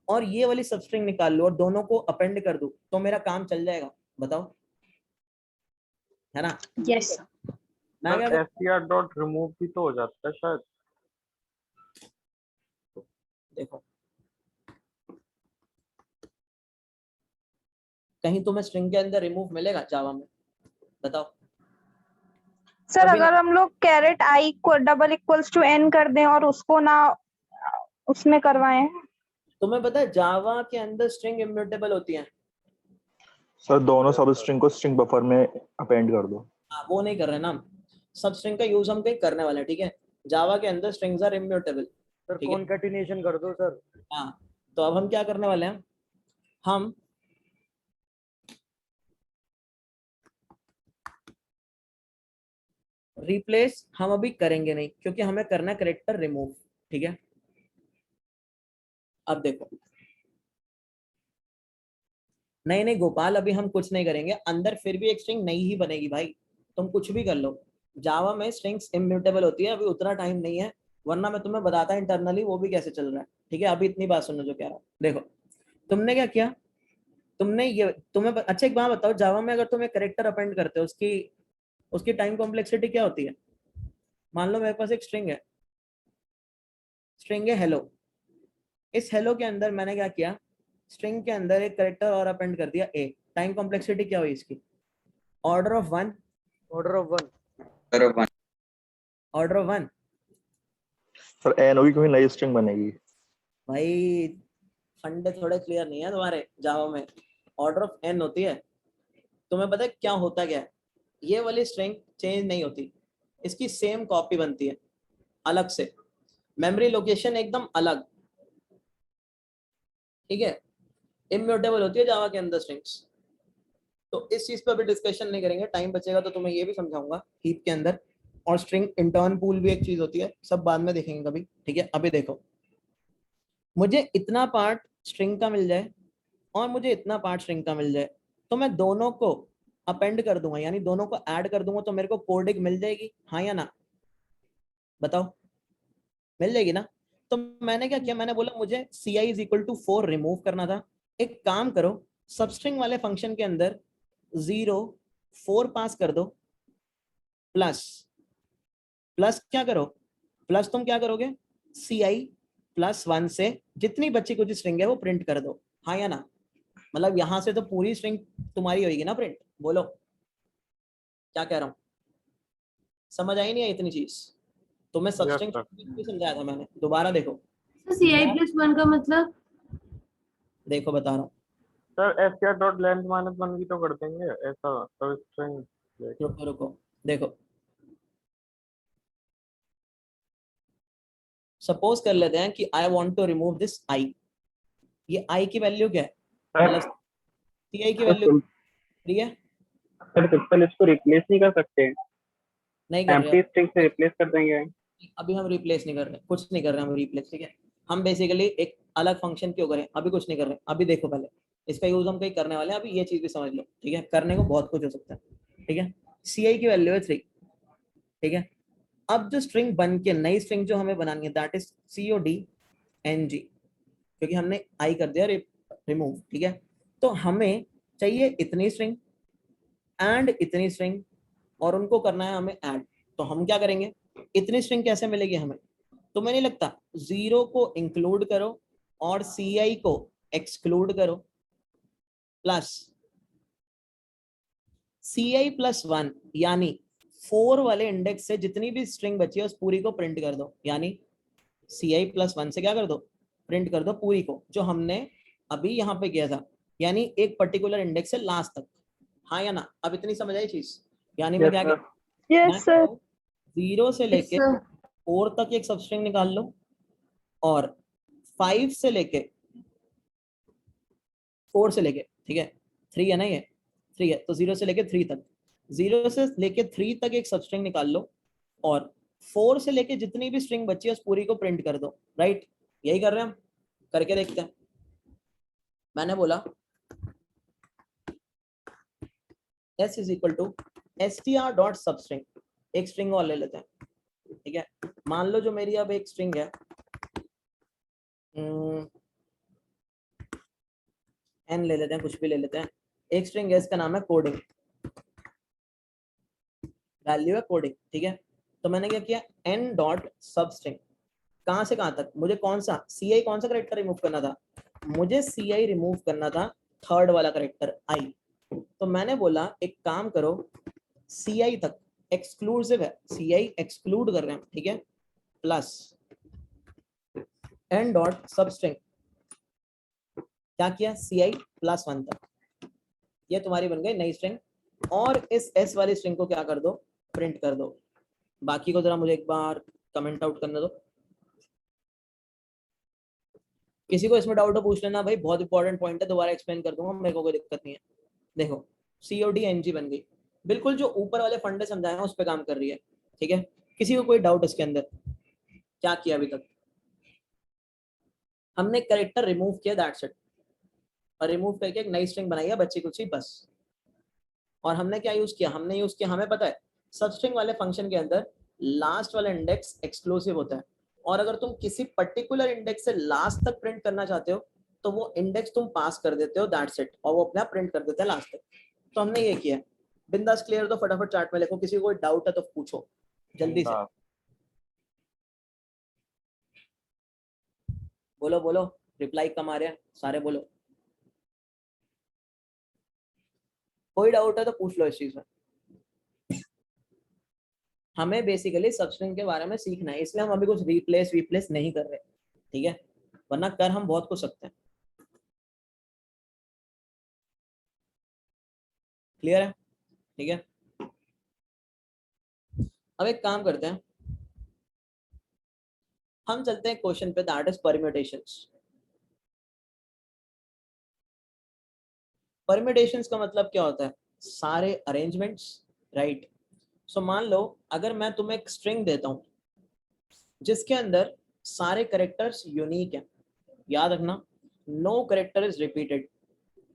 और ये वाली सब स्ट्रिंग निकाल लूं और दोनों को अपेंड कर दूं तो मेरा काम चल जाएगा? बताओ, है ना? Yes. मैं क्या सर str डॉट रिमूव भी तो हो जाता है शायद। देखो, कहीं तुम्हें स्ट्रिंग के अंदर रिमूव मिलेगा जावा में? बताओ। सर कभी अगर नहीं। हम लोग कैरेट आई को डबल इक्वल्स टू एन कर दें और उसको ना उसमें करवाएं। तुम्हें पता है जावा के अंदर स्ट्रिंग इम्यूटेबल होती है। सर दोनों सब स्ट्रिंग को स्ट्रिंग बफर में अपेंड कर दो। वो नहीं कर रहे ना हम, सब स्ट्रिंग का यूज हम कहीं करने वाले हैं, ठीक है। जावा के अंदर स्ट्रिंग्स आर इम्यूटेबल, सर ठीक है। कॉन्कैटिनेशन कर दो सर। हाँ, तो अब हम क्या करने वाले हैं, हम रिप्लेस हम अभी करेंगे नहीं, क्योंकि हमें करना है करेक्टर रिमूव, ठीक है। अब देखो, नहीं नहीं गोपाल, अभी हम कुछ नहीं करेंगे, अंदर फिर भी एक स्ट्रिंग नई ही बनेगी भाई, तुम कुछ भी कर लो। जावा में स्ट्रिंग्स इम्यूटेबल होती है, अभी उतना टाइम नहीं है, वरना मैं तुम्हें बताता इंटरनली वो भी कैसे चल रहा है, ठीक है। अभी इतनी बात सुनो जो कह रहा हूँ। देखो, तुमने क्या किया, तुमने ये अच्छा एक बात बताओ, जावा में अगर तुम एक करेक्टर अपेंड करते हो, उसकी उसकी टाइम कॉम्प्लेक्सिटी क्या होती है? मान लो मेरे पास एक स्ट्रिंग है हेलो। इस हेलो के अंदर मैंने क्या किया, स्ट्रिंग के अंदर एक करेक्टर और अपेंड कर दिया ए। टाइम कॉम्प्लेक्सिटी क्या हुई इसकी? Order of 1। Order of 1। Order of 1। Sir n होगी क्योंकि नई स्ट्रिंग बनेगी। भाई फंडे थोड़े क्लियर नहीं है तुम्हारे जावा में, ऑर्डर ऑफ n होती है। तुम्हें पता है क्या होता क्या है, ये वाली स्ट्रिंग चेंज नहीं होती, इसकी सेम कॉपी बनती है अलग से, मेमोरी लोकेशन एकदम अलग, ठीक है। इम्यूटेबल होती है जावा के अंदर स्ट्रिंग्स। तो इस चीज पर अभी डिस्कशन नहीं करेंगे, टाइम बचेगा तो तुम्हें ये भी समझाऊंगा हीप के अंदर। और स्ट्रिंग इंटर्न पूल भी एक चीज होती है, सब बाद में देखेंगे कभी, ठीक है। अभी देखो, मुझे इतना पार्ट स्ट्रिंग का मिल जाए और मुझे इतना पार्ट स्ट्रिंग का मिल जाए, तो मैं दोनों को अपेंड कर दूंगा, यानी दोनों को ऐड कर दूंगा, तो मेरे को कोडिंग मिल जाएगी, हाँ या ना? बताओ, मिल जाएगी ना? तो मैंने क्या किया, मैंने बोला मुझे CI is equal to 4 remove करना था। एक काम करो, सबस्ट्रिंग वाले फंक्शन के अंदर 0 4 पास कर दो, प्लस प्लस क्या करो, प्लस तुम क्या करोगे, CI प्लस 1 से जितनी बच्ची कुछ स्ट्रिंग है वो प्रिंट कर दो, हाँ या ना? मतलब यहां से तो पूरी स्ट्रिंग तुम्हारी होगी ना प्रिंट। बोलो क्या कह रहा हूँ, समझ आई नहीं आई इतनी चीज? तो मैं सबस्ट्रिंग भी समझाया था मैंने, दोबारा देखो। CI+1 का मतलब? देखो बता रहा हूँ, सर str डॉट लेंथ -1 भी तो कर देंगे ऐसा, तो स्ट्रिंग रुको रुको, देखो सपोज कर लेते हैं कि I want to remove this I. ये आई की वैल्यू क्या है, मतलब CI की वैल्यू 3 है। सर सिंपल इसको रिप्लेस नहीं कर सकते, नहीं कर एम्प्टी रहे, स्ट्रिंग से रिप्लेस कर देंगे। अभी हम रिप्लेस नहीं कर रहे, कुछ नहीं कर रहे हम रिप्लेस, ठीक है। हम बेसिकली एक अलग फंक्शन क्यों करें, अभी कुछ नहीं कर रहे, अभी देखो पहले इसका यूज हम कहीं करने वाले हैं, अभी ये चीज भी समझ लो, ठीक है। करने को बहुत कुछ हो सकता है, ठीक है। CI की वैल्यू है 3, ठीक है। अब जो स्ट्रिंग बन के नई स्ट्रिंग जो हमें बनानी है, दैट इज CODNG, क्योंकि हमने आई कर दिया रिमूव, ठीक है। तो हमें चाहिए इतनी स्ट्रिंग एंड इतनी स्ट्रिंग, और उनको करना है हमें ऐड। तो हम क्या करेंगे, इतनी स्ट्रिंग कैसे मिलेगी हमें? तो मैंने लगता 0 को इंक्लूड करो और CI को एक्सक्लूड करो, प्लस CI प्लस 1, यानी 4 वाले इंडेक्स से जितनी भी स्ट्रिंग बची है उस पूरी को प्रिंट कर दो, यानी CI प्लस 1 से क्या कर दो, प्रिंट कर दो पूरी को, जो हमने अभी यहाँ पे किया था, यानी एक पर्टिकुलर इंडेक्स से लास्ट तक, हाँ या ना? अब इतनी समझ आई चीज? यानी मैं क्या कहता हूं, यस सर। 0 से लेके 4 तक एक सबस्ट्रिंग निकाल लो, और 5 से लेके 4 से लेके, ठीक है 3 है ना, ये 3 है, तो 0 से लेके 3 तक, 0 से लेके 3 तक एक सबस्ट्रिंग निकाल लो, और 4 से लेके जितनी भी स्ट्रिंग बची है उस पूरी को प्रिंट कर दो, राइट? यही कर रहे हैं हम, करके देखते हैं। मैंने बोला s is equal to str dot substring, एक स्ट्रिंग और ले लेते हैं, ठीक है? मान लो जो मेरी अब एक स्ट्रिंग है n ले लेते हैं, कुछ भी ले लेते हैं, एक स्ट्रिंग है, इसका नाम है कोडिंग, वैल्यू है कोडिंग, ठीक है? तो मैंने क्या किया, n डॉट सब स्ट्रिंग, कहां से कहां तक, मुझे कौन सा ci कौन सा करेक्टर रिमूव करना था, मुझे ci रिमूव करना था थर्ड वाला करेक्टर i। तो मैंने बोला एक काम करो, ci तक एक्सक्लूसिव है, ci एक्सक्लूड कर रहे हैं, ठीक है? प्लस n डॉट सब स्ट्रिंग, क्या किया, ci प्लस 1 तक, ये तुम्हारी बन गई नई स्ट्रिंग। और इस s वाली स्ट्रिंग को क्या कर दो, प्रिंट कर दो। बाकी को जरा मुझे एक बार कमेंट आउट करने दो, किसी को इसमें डाउट हो पूछ लेना भाई, बहुत इंपॉर्टेंट पॉइंट है, दोबारा एक्सप्लेन कर दूंगा, मेरे को कोई दिक्कत नहीं है। देखो CODNG बन गई, बिल्कुल जो ऊपर वाले फंडे समझाए हैं उस पर काम कर रही है, ठीक है? किसी को कोई डाउट इसके अंदर? क्या किया अभी तक, हमने कैरेक्टर रिमूव किया, दैट्स इट, और रिमूव करके एक नई स्ट्रिंग बनाई है बच्ची कुछ बस। और हमने क्या यूज किया, हमने यूज किया, हमें पता है सबस्ट्रिंग वाले फंक्शन के अंदर लास्ट वाला इंडेक्स एक्सक्लूसिव होता है, और अगर तुम किसी पर्टिकुलर इंडेक्स से लास्ट तक प्रिंट करना चाहते हो तो वो इंडेक्स तुम पास कर देते हो, दैट्स इट, और वो अपना प्रिंट कर देता है लास्ट तक। तो हमने ये किया, बिंदास क्लियर? तो फटाफट चार्ट में लिखो, किसी को कोई डाउट है तो पूछो जल्दी से, बोलो बोलो, रिप्लाई कम आ रहे हैं सारे, बोलो कोई डाउट है तो पूछ लो इस चीज में। हमें बेसिकली सबस्ट्रिंग के बारे में सीखना है, इसलिए हम अभी कुछ रिप्लेस नहीं कर रहे, ठीक है? वरना कर हम बहुत कुछ सकते हैं। क्लियर है? ठीक है, अब एक काम करते हैं, हम चलते हैं क्वेश्चन पे, दैट इज परम्यूटेशंस। परम्यूटेशंस का मतलब क्या होता है, सारे अरेंजमेंट्स, राइट? सो मान लो अगर मैं तुम्हें एक स्ट्रिंग देता हूं जिसके अंदर सारे कैरेक्टर्स यूनिक हैं, याद रखना नो कैरेक्टर इज रिपीटेड,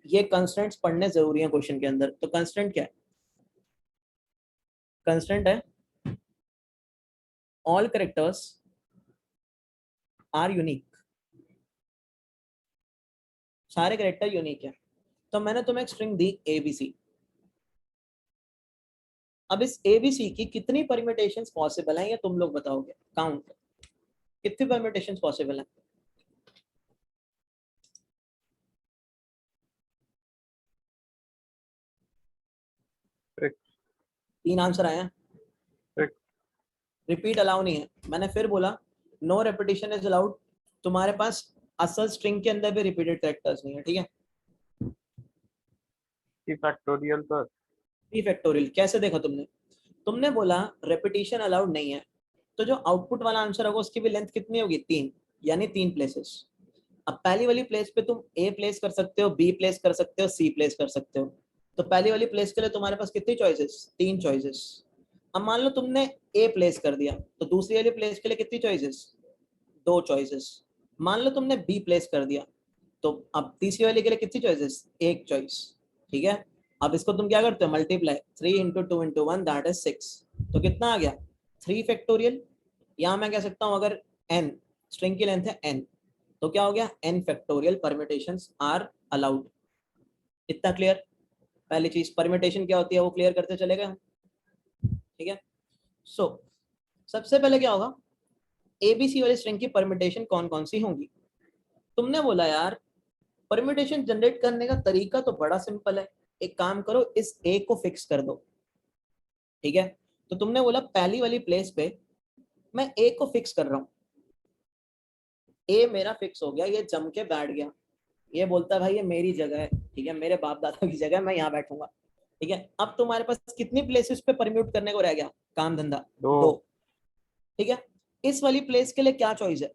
ये कंस्ट्रेंट्स पढ़ने जरूरी है क्वेश्चन के अंदर। तो कंस्ट्रेंट क्या है, कंस्ट्रेंट है ऑल कैरेक्टर्स आर यूनिक, सारे कैरेक्टर यूनिक है। तो मैंने तुम्हें एक स्ट्रिंग दी ABC, अब इस ABC की कितनी परम्यूटेशंस पॉसिबल हैं ये तुम लोग बताओगे, काउंट कितनी परम्यूटेशंस पॉसिबल हैं? तीन आंसर आए हैं, रिपीट अलाउ नहीं है, मैंने फिर बोला नो रेपिटेशन इज अलाउड, तुम्हारे पास असल स्ट्रिंग के अंदर भी रिपीटेड कैरेक्टर्स नहीं है, ठीक है? फैक्टोरियल सर, 3 फैक्टोरियल कैसे देखा तुमने? तुमने बोला रेपिटेशन अलाउड नहीं है, तो जो आउटपुट वाला आंसर होगा उसकी भी लेंथ कितनी होगी, 3, यानी 3 प्लेसेस। अब पहली वाली प्लेस पे तुम A प्लेस कर सकते हो, B प्लेस कर सकते हो, C प्लेस कर सकते हो। तो पहली वाली प्लेस के लिए तुम्हारे पास कितनी चॉइसेस, 3 चॉइसेस। अब मान लो तुमने A प्लेस कर दिया, तो दूसरी वाली प्लेस के लिए कितनी चॉइसेस, 2 चॉइसेस। मान लो तुमने B प्लेस कर दिया, तो अब तीसरी वाली के लिए कितनी चॉइसेस, 1 चॉइस, ठीक है? अब इसको तुम क्या करते हो, मल्टीप्लाई, 3 × 2 × 1 दैट इज 6, तो कितना आ गया, 3 फैक्टोरियल। यहाँ मैं कह सकता हूँ अगर n स्ट्रिंग की लेंथ है n, तो क्या हो गया, n factorial permutations are allowed. इतना क्लियर? पहली चीज परम्यूटेशन क्या होती है वो क्लियर करते चले गए, ठीक है? सो सबसे पहले क्या होगा, ABC वाली स्ट्रिंग की परम्यूटेशन कौन कौन सी होंगी? तुमने बोला यार परम्यूटेशन जनरेट करने का तरीका तो बड़ा सिंपल है, एक काम करो इस A को फिक्स कर दो, ठीक है? तो तुमने बोला पहली वाली प्लेस पे मैं A को फिक्स कर रहा हूं, A मेरा फिक्स हो गया, ये जम के बैठ गया, ये बोलता है भाई ये मेरी जगह है, ठीक है, मेरे बाप दादा की जगह है, मैं यहाँ बैठूंगा, ठीक है? अब तुम्हारे पास कितनी प्लेसेस पे परम्यूट करने को रह गया, काम धंधा, 2, ठीक है? इस वाली प्लेस के लिए क्या चॉइस है,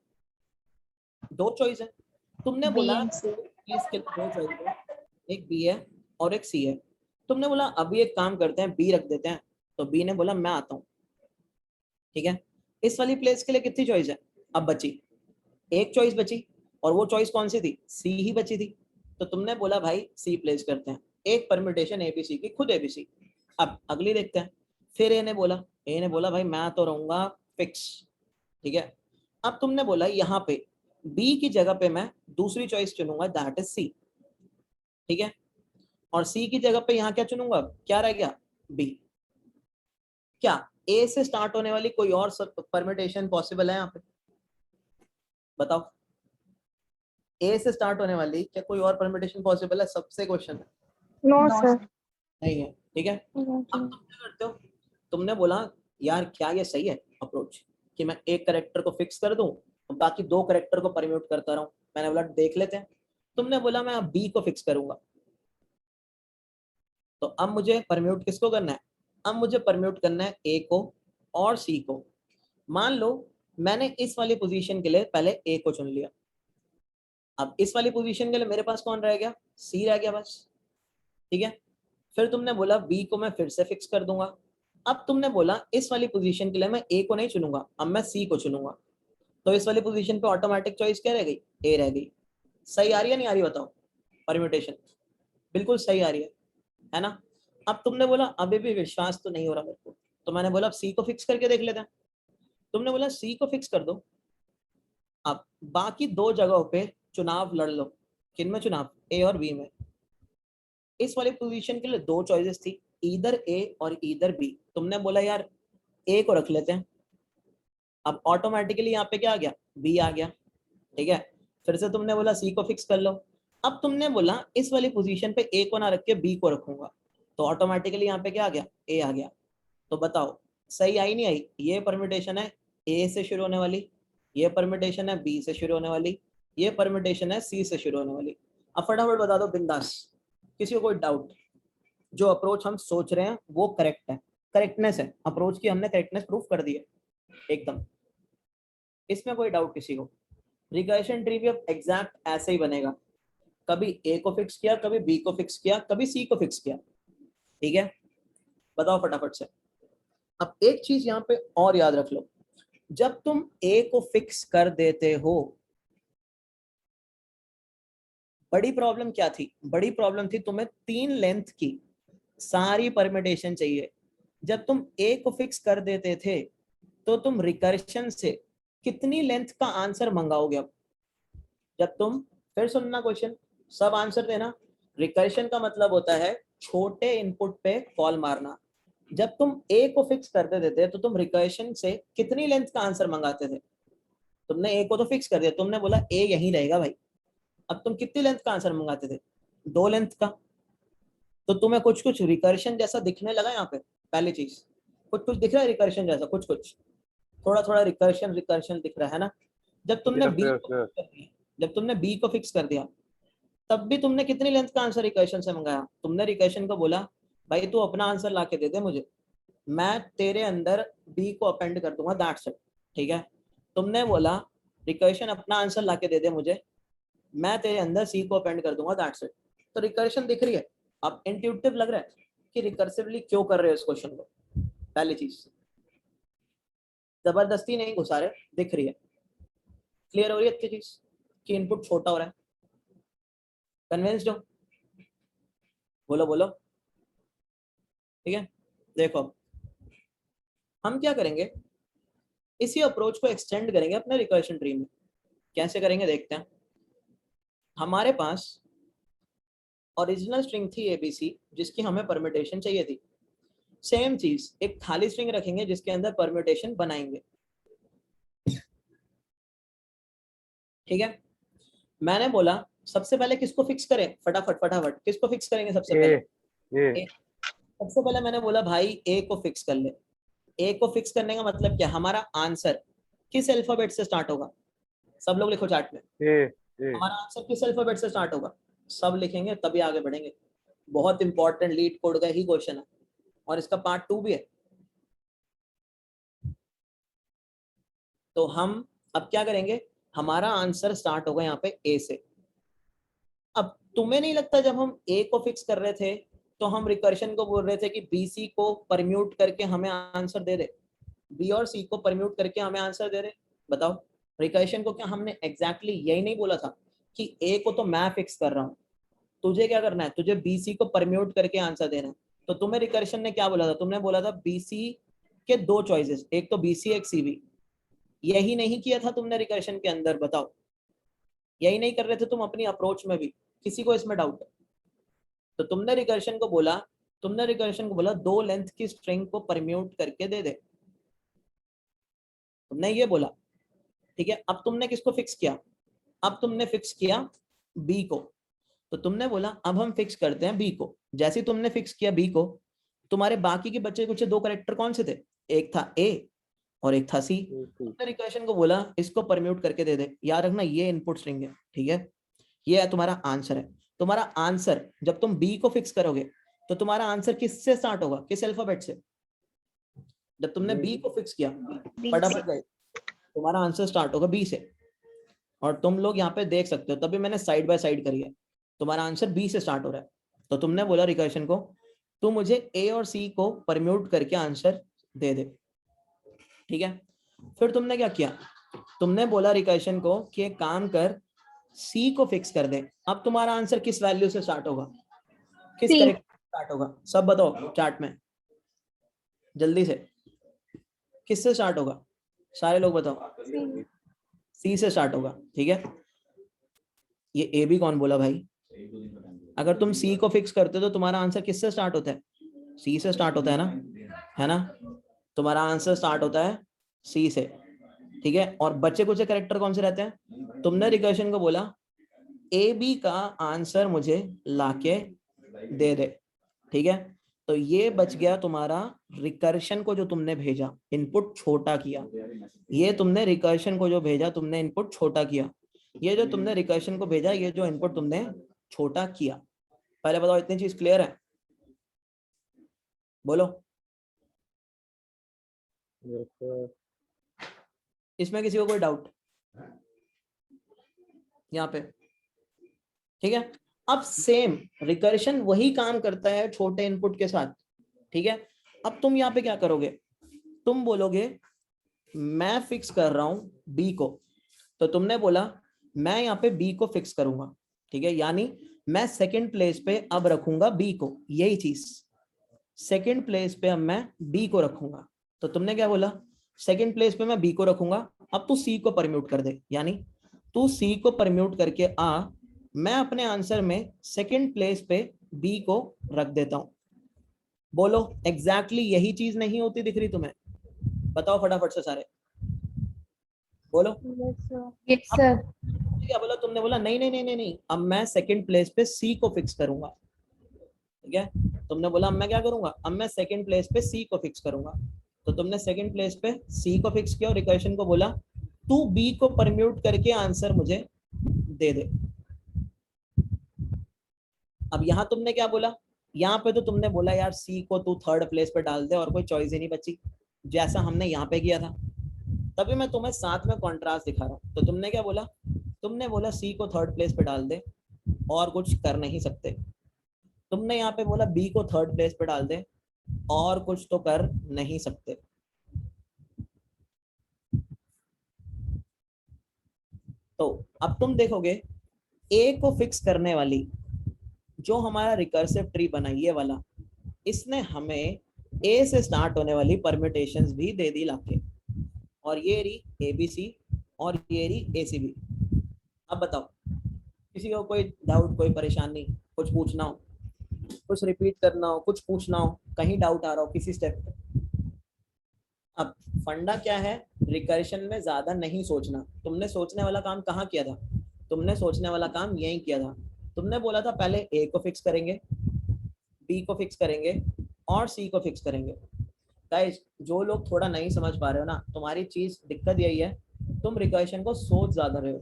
2 चॉइस है। तुमने B बोला and C. प्लेस के 2 चॉइस है, एक B है और एक C है। तुमने बोला अभी एक काम करते हैं B रख देते हैं, तो B ने बोला मैं आता हूँ, ठीक है? इस वाली प्लेस के लिए कितनी चॉइस है? अब बची एक चॉइस बची, और वो चॉइस कौन सी थी? सी ही बची थी। तो तुमने बोला भाई सी प्लेस करते हैं, एक परम्यूटेशन एबीसी की, खुद एबीसी। अब अगली देखते हैं। फिर ए ने बोला भाई मैं तो रहूंगा फिक्स, ठीक है। अब तुमने बोला यहाँ पे बी की जगह पे मैं दूसरी चॉइस चुनूंगा, दैट इज सी, ठीक है। और सी की जगह पे यहाँ क्या चुनूंगा? क्या रह गया? बी। क्या ए से स्टार्ट होने वाली कोई और परम्यूटेशन पॉसिबल है यहाँ पे? बताओ, ए से स्टार्ट होने वाली क्या कोई और परम्यूटेशन पॉसिबल है? सबसे क्वेश्चन है। No No, sir. नहीं है, ठीक है। अब तुम क्या करते हो? तुमने बोला यार क्या ये सही है अप्रोच कि मैं एक करेक्टर को फिक्स कर दूं और बाकी दो करेक्टर को परम्यूट करता रहूं? मैंने बोला देख लेते हैं। तुमने बोला मैं बी को फिक्स करूंगा, तो अब मुझे परम्यूट किसको करना है? अब मुझे परम्यूट करना है ए को और सी को। मान लो मैंने इस वाली पोजीशन के लिए पहले ए को चुन लिया, अब इस वाली पोजीशन के लिए मेरे पास कौन रह गया? सी रह गया बस, ठीक है। फिर तुमने बोला बी को मैं फिर से फिक्स कर दूंगा। अब तुमने बोला इस वाली पोजीशन के लिए मैं ए को नहीं चुनूंगा, अब मैं सी को चुनूंगा। तो इस वाली पोजीशन पे ऑटोमेटिक चॉइस क्या रह गई? ए रह गई। सही आ रही है नहीं आ रही बताओ? परम्यूटेशन बिल्कुल सही आ रही है ना? अब तुमने बोला अभी भी विश्वास तो नहीं हो रहा मेरे को, तो मैंने बोला अब सी को फिक्स करके देख लेते हैं। तुमने बोला सी को फिक्स कर दो, अब बाकी दो जगहों पे चुनाव लड़ लो। किन में चुनाव? ए और बी में। इस वाली पोजीशन के लिए दो चॉइसेस थी, ईदर ए और ईदर बी। तुमने बोला यार ए को रख लेते हैं, अब ऑटोमेटिकली यहाँ पे क्या आ गया? बी आ गया, ठीक है। फिर से तुमने बोला सी को फिक्स कर लो। अब तुमने बोला इस वाली पोजीशन पे ए को ना रख के बी को रखूंगा, तो ऑटोमेटिकली यहाँ पे क्या आ गया? ए आ गया। तो बताओ सही आई नहीं आई? ये परम्यूटेशन है ए से शुरू होने वाली, ये परम्यूटेशन है बी से शुरू होने वाली, ये परम्यूटेशन है सी से शुरू होने वाली। अब फटाफट बता दो बिंदास, किसी को कोई डाउट? जो अप्रोच हम सोच रहे हैं वो करेक्ट है, करेक्टनेस है अप्रोच की, हमने करेक्टनेस प्रूफ कर दी है एकदम। इसमें कोई डाउट किसी को? रिकर्शन ट्री भी अब एग्जैक्ट ऐसे ही बनेगा, कभी ए को फिक्स किया, कभी बी को फिक्स किया, कभी सी को फिक्स किया, ठीक है। बताओ फटाफट से। अब एक चीज यहाँ पे और याद रख लो, जब तुम ए को फिक्स कर देते हो, बड़ी प्रॉब्लम क्या थी? बड़ी प्रॉब्लम थी तुम्हें 3 लेंथ की सारी परम्यूटेशन चाहिए। जब तुम ए को फिक्स कर देते थे तो तुम रिकर्शन से कितनी लेंथ का आंसर मंगाओगे? अब जब तुम, फिर सुनना क्वेश्चन, सब आंसर देना। रिकर्शन का मतलब होता है छोटे इनपुट पे कॉल मारना। जब तुम ए को फिक्स कर देते थे तो तुम रिकर्शन से कितनी लेंथ का आंसर मंगाते थे? तुमने ए को तो फिक्स कर दिया, तुमने बोला ए यहीं रहेगा भाई, अब तुम कितनी लेंथ का आंसर मंगाते थे? 2 लेंथ का। तो तुम्हें कुछ कुछ रिकर्शन जैसा दिखने लगा यहाँ पे, पहली चीज कुछ कुछ दिख रहा है रिकर्शन जैसा, कुछ कुछ थोड़ा थोड़ा रिकर्शन दिख रहा है ना? जब तुमने बी को fix कर दिया, जब तुमने बी को फिक्स कर दिया, तब भी तुमने कितनी लेंथ का आंसर रिकर्शन से मंगाया? तुमने रिकर्शन को बोला भाई तू अपना आंसर ला के दे दे मुझे, मैं तेरे अंदर बी को अपेंड कर दूंगा, दैट्स इट, ठीक है। तुमने बोला रिकर्शन अपना आंसर ला के दे दे मुझे, मैं तेरे अंदर सी को अपेंड कर दूंगा, दैट्स इट। तो रिकर्शन दिख रही है। अब इंट्यूटिव लग रहा है कि रिकर्सिवली क्यों कर रहे हो इस क्वेश्चन को? पहली चीज, जबरदस्ती नहीं घुसा रहे, दिख रही है, क्लियर हो रही है अच्छी चीज कि इनपुट छोटा हो रहा है। कन्विंस्ड हो? बोलो बोलो, ठीक है। देखो हम क्या करेंगे, इसी अप्रोच को एक्सटेंड करेंगे अपने रिकर्शन ट्री में। कैसे करेंगे देखते हैं। हमारे पास ओरिजिनल स्ट्रिंग थी एबीसी जिसकी हमें परम्यूटेशन चाहिए थी। सेम चीज एक खाली स्ट्रिंग रखेंगे जिसके अंदर परम्यूटेशन बनाएंगे, ठीक है। मैंने बोला सबसे पहले किसको फिक्स करें? फटाफट फटाफट किसको फिक्स करेंगे सबसे पहले? सबसे पहले मैंने बोला भाई ए को फिक्स कर ले। ए को फिक्स करने का मतलब क्या? हमारा आंसर किस अल्फाबेट से स्टार्ट होगा? सब लोग लिखो चार्ट में, हमारा आंसर किस अल्फाबेट से स्टार्ट होगा? सब लिखेंगे तभी आगे बढ़ेंगे। बहुत इंपॉर्टेंट लीड कोड का ही क्वेश्चन है और इसका पार्ट 2 भी है। तो हम अब क्या करेंगे, हमारा आंसर स्टार्ट होगा यहाँ पे ए से। अब तुम्हें नहीं लगता जब हम ए को फिक्स कर रहे थे तो हम रिकर्शन को बोल रहे थे कि बीसी को परम्यूट करके हमें आंसर दे दे? बी और सी को परम्यूट करके हमें आंसर दे रहे। बताओ रिकर्शन को क्या हमने एग्जैक्टली यही नहीं बोला था कि ए को तो मैं फिक्स कर रहा हूँ, तुझे क्या करना है, तुझे बी सी को परम्यूट करके आंसर देना है। तो तुम्हें रिकर्शन ने क्या बोला था, तुमने बोला था बी सी के दो चॉइसेस, एक तो बी सी एक सी बी। यही नहीं किया था तुमने रिकर्शन के अंदर? बताओ यही नहीं कर रहे थे तुम अपनी अप्रोच में भी? किसी को इसमें डाउट है? तो तुमने रिकर्शन को बोला दो लेंथ की स्ट्रिंग को परम्यूट करके दे दे, तुमने ये बोला। ठीक है, अब तुमने किसको फिक्स किया? अब तुमने फिक्स किया बी को। तो तुमने बोला अब हम फिक्स करते हैं बी को। जैसे ही तुमने फिक्स किया बी को, तुम्हारे बाकी के बच्चे कुछ दो कैरेक्टर कौन से थे? एक था ए और एक था सी। तुमने रिकर्शन को बोला इसको परम्यूट करके दे दे। याद रखना ये इनपुट स्ट्रिंग है, ठीक है, ये है तुम्हारा आंसर है। तुम्हारा आंसर जब तुम बी को फिक्स करोगे तो तुम्हारा आंसर किससे स्टार्ट होगा, किस अल्फाबेट से? जब तुमने बी को फिक्स किया फटाफट गए, तुम्हारा आंसर स्टार्ट होगा बी से। और तुम लोग यहाँ पे देख सकते हो, तभी मैंने साइड बाय साइड करी है, तुम्हारा आंसर बी से स्टार्ट हो रहा है। तो तुमने बोला रिकर्शन को तू मुझे ए और सी को परम्यूट करके आंसर दे दे, ठीक है। फिर तुमने क्या किया, तुमने बोला रिकर्शन को कि एक काम कर सी को फिक्स कर दे। अब तुम्हारा आंसर किस वैल्यू से स्टार्ट होगा, किस कैरेक्टर से स्टार्ट होगा? सब बताओ चार्ट में जल्दी से, किससे स्टार्ट होगा? सारे लोग बताओ। सी से स्टार्ट होगा, ठीक है। ये ए भी कौन बोला भाई? अगर तुम सी को फिक्स करते हो तो तुम्हारा आंसर किससे स्टार्ट होता है? सी से स्टार्ट होता है ना, है ना? तुम्हारा आंसर स्टार्ट होता है सी से, ठीक है। और बच्चे कुछ कैरेक्टर कौन से रहते हैं? तुमने रिकर्शन को बोला ए बी का आंसर मुझे लाके दे दे, ठीक है। तो ये बच गया तुम्हारा रिकर्शन को जो तुमने भेजा, इनपुट छोटा किया। ये तुमने रिकर्शन को जो भेजा तुमने इनपुट छोटा किया। ये जो तुमने रिकर्शन को भेजा ये जो इनपुट तुमने छोटा किया। पहले बताओ इतनी चीज क्लियर है? बोलो। इसमें किसी को कोई डाउट यहाँ पे? ठीक है। अब सेम रिकर्शन वही काम करता है छोटे इनपुट के साथ, ठीक है। अब तुम यहाँ पे क्या करोगे, तुम बोलोगे मैं फिक्स कर रहा हूं बी को। तो तुमने बोला मैं यहाँ पे बी को फिक्स करूंगा, ठीक है, यानी मैं सेकंड प्लेस पे अब रखूंगा बी को। यही चीज सेकंड प्लेस पे अब मैं बी को रखूंगा। तो तुमने क्या बोला, सेकंड प्लेस पे मैं बी को रखूंगा। अब तू सी को परम्यूट कर दे, यानी तू सी को परम्यूट करके आ, मैं अपने आंसर में सेकंड प्लेस पे बी को रख देता हूं। बोलो एग्जैक्टली यही चीज नहीं होती दिख रही तुम्हें? बताओ फटाफट से सारे बोलो। Yes sir. क्या बोला तुमने? बोला नहीं नहीं नहीं नहीं नहीं, अब मैं सेकंड प्लेस पे सी को फिक्स करूंगा, ठीक है। तुमने बोला अब मैं क्या करूंगा, अब मैं सेकंड प्लेस पे सी को फिक्स करूंगा। तो तुमने सेकंड प्लेस पे सी को फिक्स किया और रिकर्शन को बोला तू बी को परम्यूट करके आंसर मुझे दे दे। अब यहाँ तुमने क्या बोला, यहाँ पे तो तुमने बोला यार सी को तू थर्ड प्लेस पे डाल दे और कोई चॉइस ही नहीं बची, जैसा हमने यहाँ पे किया था। तभी मैं तुम्हें साथ में कॉन्ट्रास्ट दिखा रहा हूँ। तो तुमने क्या बोला, तुमने बोला सी को थर्ड प्लेस पे डाल दे और कुछ कर नहीं सकते। तुमने यहाँ पे बोला बी को थर्ड प्लेस पे डाल दे और कुछ तो कर नहीं सकते। तो अब तुम देखोगे ए को फिक्स करने वाली जो हमारा रिकर्सिव ट्री बना ये वाला, इसने हमें ए से स्टार्ट होने वाली परम्यूटेशंस भी दे दी लाके, और ये रही ए बी सी और ये रही ए सी बी। अब बताओ किसी को कोई डाउट, कोई परेशानी, कुछ पूछना हो, कुछ रिपीट करना हो, कुछ पूछना हो, कहीं डाउट आ रहा हो किसी स्टेप पे? अब फंडा क्या है, रिकर्शन में ज्यादा नहीं सोचना। तुमने सोचने वाला काम कहाँ किया था? तुमने सोचने वाला काम यही किया था। तुमने बोला था पहले ए को फिक्स करेंगे, बी को फिक्स करेंगे और सी को फिक्स करेंगे। गाइस जो लोग थोड़ा नहीं समझ पा रहे हो ना, तुम्हारी चीज दिक्कत यही है, तुम रिकर्शन को सोच ज्यादा रहे हो,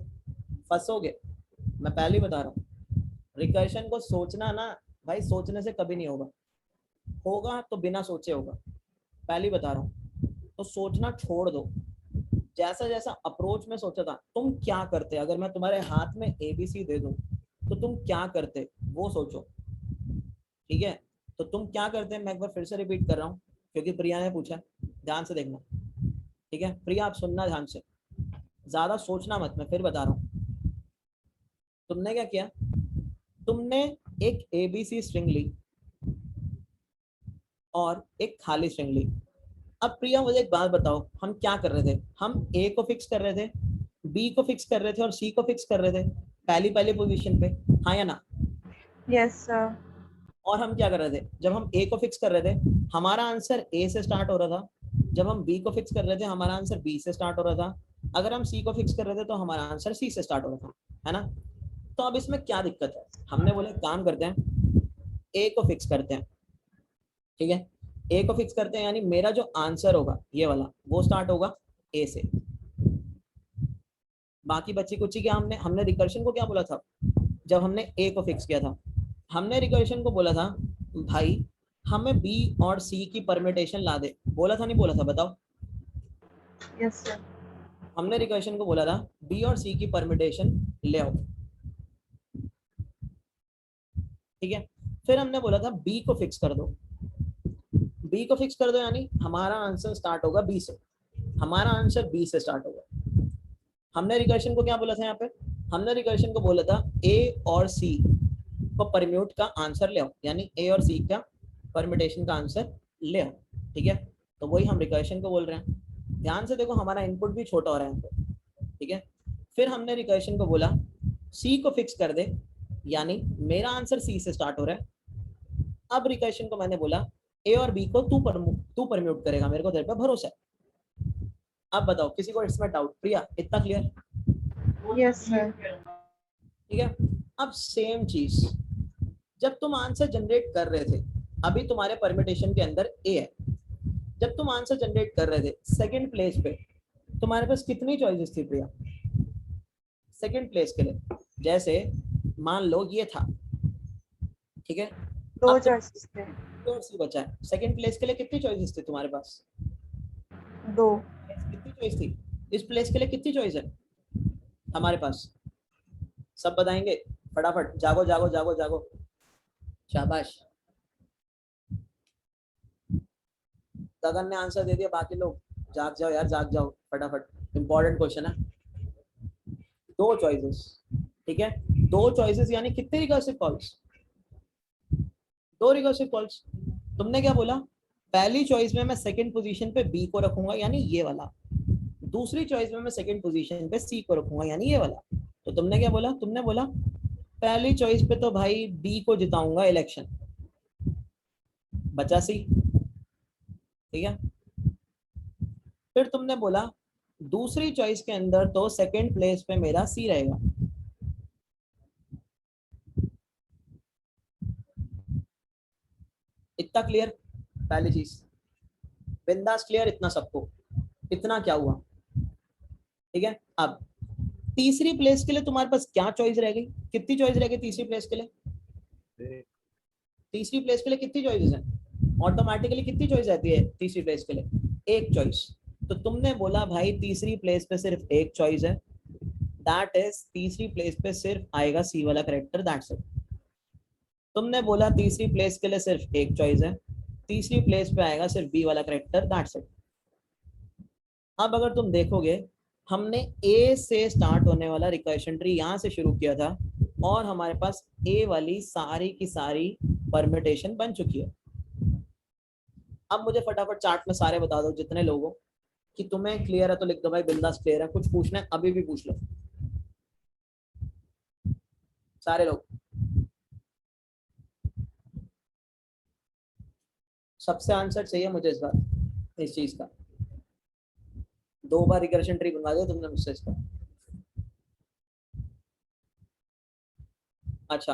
फंसोगे। मैं पहले ही बता रहा हूँ, रिकर्शन को सोचना ना भाई, सोचने से कभी नहीं होगा, होगा तो बिना सोचे होगा, पहले ही बता रहा हूँ। तो सोचना छोड़ दो। जैसा जैसा अप्रोच में सोचा था, तुम क्या करते, अगर मैं तुम्हारे हाथ में ABC दे दूं तो तुम क्या करते वो सोचो, ठीक है। तो तुम क्या करते, मैं एक बार फिर से रिपीट कर रहा हूँ क्योंकि प्रिया ने पूछा, ध्यान से देखना। ठीक है प्रिया, आप सुनना ध्यान से, ज्यादा सोचना मत, मैं फिर बता रहा हूँ। तुमने क्या किया, तुमने एक ABC स्ट्रिंग ली और एक खाली स्ट्रिंग ली। अब प्रिया मुझे एक बात बताओ, हम क्या कर रहे थे, हम A को फिक्स कर रहे थे, B को फिक्स कर रहे थे और C को फिक्स कर रहे थे पहली पोजीशन पे, हाँ या ना? Yes sir. और हम क्या कर रहे थे, जब हम A को फिक्स कर रहे थे हमारा आंसर A से स्टार्ट हो रहा था, जब हम B को फिक्स कर रहे थे हमारा आंसर B से स्टार्ट हो रहा था, अगर हम C को फिक्स कर रहे थे तो हमारा आंसर C से स्टार्ट हो रहा था, है ना? तो अब इसमें क्या दिक्कत है, हमने बोला काम करते हैं A को फिक्स करते हैं, ठीक है A को फिक्स करते हैं, यानी मेरा जो आंसर होगा ये वाला वो स्टार्ट होगा A से। बाकी बच्ची कुची क्या, हमने रिकर्शन को क्या बोला था, जब हमने A को फिक्स किया था हमने रिकर्शन को बोला था भाई हमें B और C की परमिटेशन ला दे, बोला था नहीं बोला था, बताओ? Yes sir. हमने रिकर्शन को बोला था B और C की परमिटेशन ले आओ, ठीक है। फिर हमने बोला था B को फिक्स कर दो, B को फिक्स कर दो यानी हमारा आंसर स्टार्ट होगा B से, हमारा आंसर B से स्टार्ट होगा। हमने रिकर्शन को क्या बोला था यहाँ पे, हमने रिकर्शन को बोला था A और C को परम्यूट का आंसर ले आओ, यानी A और C का परम्यूटेशन का आंसर ले आओ, ठीक है। तो वही हम रिकर्शन को बोल रहे हैं, ध्यान से देखो हमारा इनपुट भी छोटा हो रहा है यहाँ पे, ठीक है। फिर हमने रिकर्शन को बोला C को फिक्स कर दे, यानी मेरा आंसर C से स्टार्ट हो रहा है। अब रिकर्शन को मैंने बोला A और B को तू परम्यूट करेगा, मेरे को तेरे पे भरोसा है। अब बताओ किसी को इसमें डाउट? प्रिया इतना क्लियर? Yes sir. ठीक है। अब सेम चीज जब तुम आंसर जनरेट कर रहे थे, अभी तुम्हारे परम्यूटेशन के अंदर A है, जब तुम आंसर जनरेट कर रहे थे सेकंड प्लेस पे तुम्हारे पास कितनी चॉइसेस थी प्रिया सेकंड प्लेस के लिए? जैसे मान लो ये था, ठीक है, दो चॉइसेस थे। और C बचा है, सेकंड प्लेस के लिए कितनी चॉइसेस थी तुम्हारे पास? दो। कितनी चॉइस थी? इस प्लेस के लिए कितनी चॉइस है हमारे पास? सब बताएंगे फटाफट, जागो जागो जागो जागो, शाबाश। गगन ने आंसर दे दिया, बाकी लोग जाग जाओ यार, जाग जाओ फटाफट, इंपॉर्टेंट क्वेश्चन है। दो चॉइसेस, ठीक है, दो चॉइसेस यानी कितने रिकर्सिव कॉल्स? दो रिकर्सिव कॉल्स। तुमने क्या बोला, पहली चॉइस में मैं सेकंड पोजीशन पे B को रखूंगा यानी ये वाला, दूसरी चॉइस में मैं सेकंड पोजीशन पे C को रखूंगा यानी ये वाला। तो तुमने क्या बोला, तुमने बोला पहली चॉइस पे तो भाई B को जिताऊंगा इलेक्शन, बचा C, ठीक है। फिर तुमने बोला दूसरी चॉइस के अंदर तो सेकंड प्लेस पे मेरा C रहेगा, इतना क्लियर? पहली चीज बिंदास क्लियर इतना सबको? इतना क्या हुआ, ठीक है। अब तीसरी प्लेस के लिए तुम्हारे पास क्या चॉइस रह गई, कितनी चॉइस रह गई तीसरी प्लेस के लिए? तीसरी प्लेस के लिए कितनी चॉइसेस हैं? ऑटोमेटिकली कितनी चॉइस रहती है तीसरी प्लेस के लिए? एक चॉइस। तो तुमने बोला भाई तीसरी प्लेस पे सिर्फ एक चॉइस है, दैट इज तीसरी प्लेस पे सिर्फ आएगा C वाला कैरेक्टर, दैट्स इट। तुमने बोला तीसरी प्लेस के लिए सिर्फ एक चॉइस है, तीसरी प्लेस पे आएगा सिर्फ B वाला कैरेक्टर, दैट्स इट। अब अगर तुम देखोगे हमने A से स्टार्ट होने वाला रिकर्शन ट्री यहाँ से शुरू किया था और हमारे पास A वाली सारी की सारी परम्यूटेशन बन चुकी है। अब मुझे फटाफट चार्ट में सारे बता दो जितने लोगों कि तुम्हें क्लियर है तो लिख दो भाई बिंदास क्लियर है, कुछ पूछना है अभी भी पूछ लो सारे लोग। सबसे आंसर चाहिए मुझे इस बार, इस चीज का। 2 बार रिकर्शन ट्री बनवा दिया तुमने मुझसे इसका। अच्छा,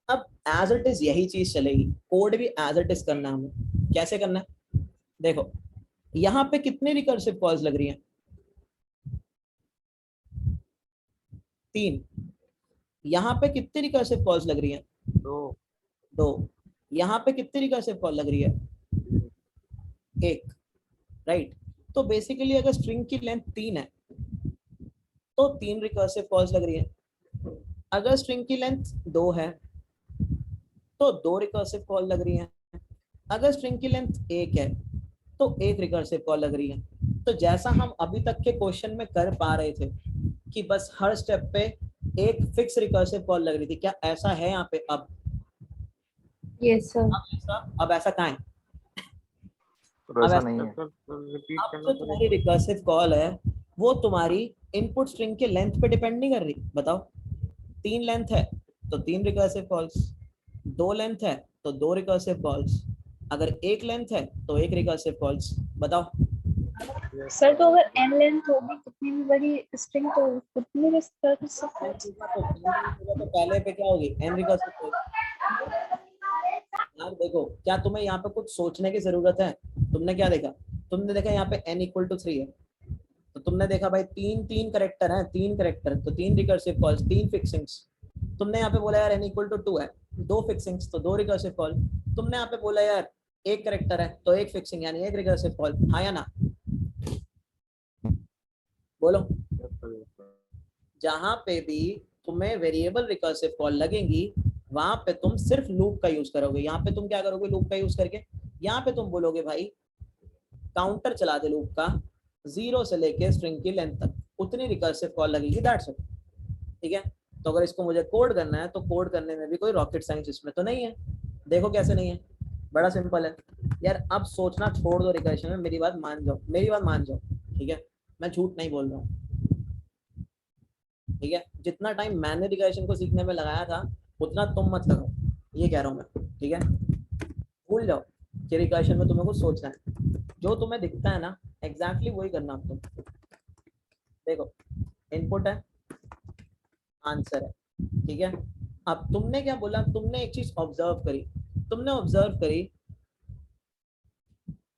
अब एज इट इज यही चीज चलेगी, कोड भी एज इट इज करना है हमें। कैसे करना है देखो, यहाँ पे कितने रिकर्सिव कॉल्स लग रही हैं? 3। यहाँ पे कितनी रिकर्सिव कॉल्स लग रही हैं? 2। यहाँ पे कितनी रिकर्सिव कॉल लग रही है? 1, राइट। तो बेसिकली अगर स्ट्रिंग की लेंथ 3 है तो 3 रिकर्सिव कॉल्स लग रही है। अगर स्ट्रिंग की लेंथ 2 है तो 2 रिकर्सिव कॉल लग रही है। अगर स्ट्रिंग की लेंथ 1 है तो 1 रिकर्सिव कॉल लग रही है। तो जैसा हम अभी तक के क्वेश्चन में कर पा रहे थे कि बस हर स्टेप पे एक फिक्स रिकर्सिव कॉल लग रही थी, क्या ऐसा है यहाँ पे? अब यस सर। अब ऐसा कहाँ है? तो ऐसा अब नहीं है। रिपीट अब करना जो तुम्हारी रिकर्सिव कॉल है वो तुम्हारी इनपुट स्ट्रिंग के लेंथ पे डिपेंड नहीं कर रही। बताओ, 3 लेंथ है तो 3 रिकर्सिव कॉल्स, 2 लेंथ है तो 2 रिकर्सिव कॉल्स, अगर 1 लेंथ है तो 1 रिकर्सिव कॉल्स। बताओ। सर तो अगर n लेंथ होगी कितनी भी बड़ी स्ट्रिंग तो कितनी भी कर सकते हैं। तो पहले पे क्या होगी? n recursive call. यार देखो, क्या तुम्हें यहाँ पे कुछ सोचने की जरूरत है? तुमने क्या देखा? तुमने देखा यहाँ पे n इक्वल टू 3 है, तो तुमने देखा भाई 3 करेक्टर हैं, 3 करेक्टर तो 3 रिकर्सिव कॉल्स, 3 फिक्सिंग्स। तुमने यहाँ पे बोला यार n इक्वल टू 2 है, 2 फिक्सिंग्स तो 2 रिकर्सिव कॉल। तुमने यहाँ पे बोला यार 1 करेक्टर है तो 1 फिक्सिंग यानी 1 रिकर्सिव कॉल। हाँ या ना? बोलो। जहां पे भी तुम्हें वेरिएबल रिकर्सिव कॉल लगेंगी वहां पे तुम सिर्फ लूप का यूज करोगे। यहाँ पे तुम क्या करोगे? लूप का यूज करके यहाँ पे तुम बोलोगे भाई काउंटर चला दे लूप का, 0 से लेके स्ट्रिंग की लेंथ तक, उतनी रिकर्सिव कॉल लगेगी। That's it. ठीक है? तो अगर इसको मुझे कोड करना है तो कोड करने में भी कोई रॉकेट साइंस इसमें तो नहीं है। देखो कैसे नहीं है, बड़ा सिंपल है यार। अब सोचना छोड़ दो रिकर्शन में, मेरी बात मान जाओ, मेरी बात मान जाओ। ठीक है? मैं झूठ नहीं बोल रहा हूँ। ठीक है? जितना टाइम मैंने रिकर्शन को सीखने में लगाया था उतना तुम मत लगाओ, ये कह रहा हूँ मैं। ठीक है? भूल जाओ कि रिकर्शन में तुम्हें कुछ सोचना है, जो तुम्हें दिखता है ना एग्जैक्टली वही करना। अब तुम देखो, इनपुट है, आंसर है। ठीक है? अब तुमने क्या बोला? तुमने एक चीज ऑब्जर्व करी। तुमने ऑब्जर्व करी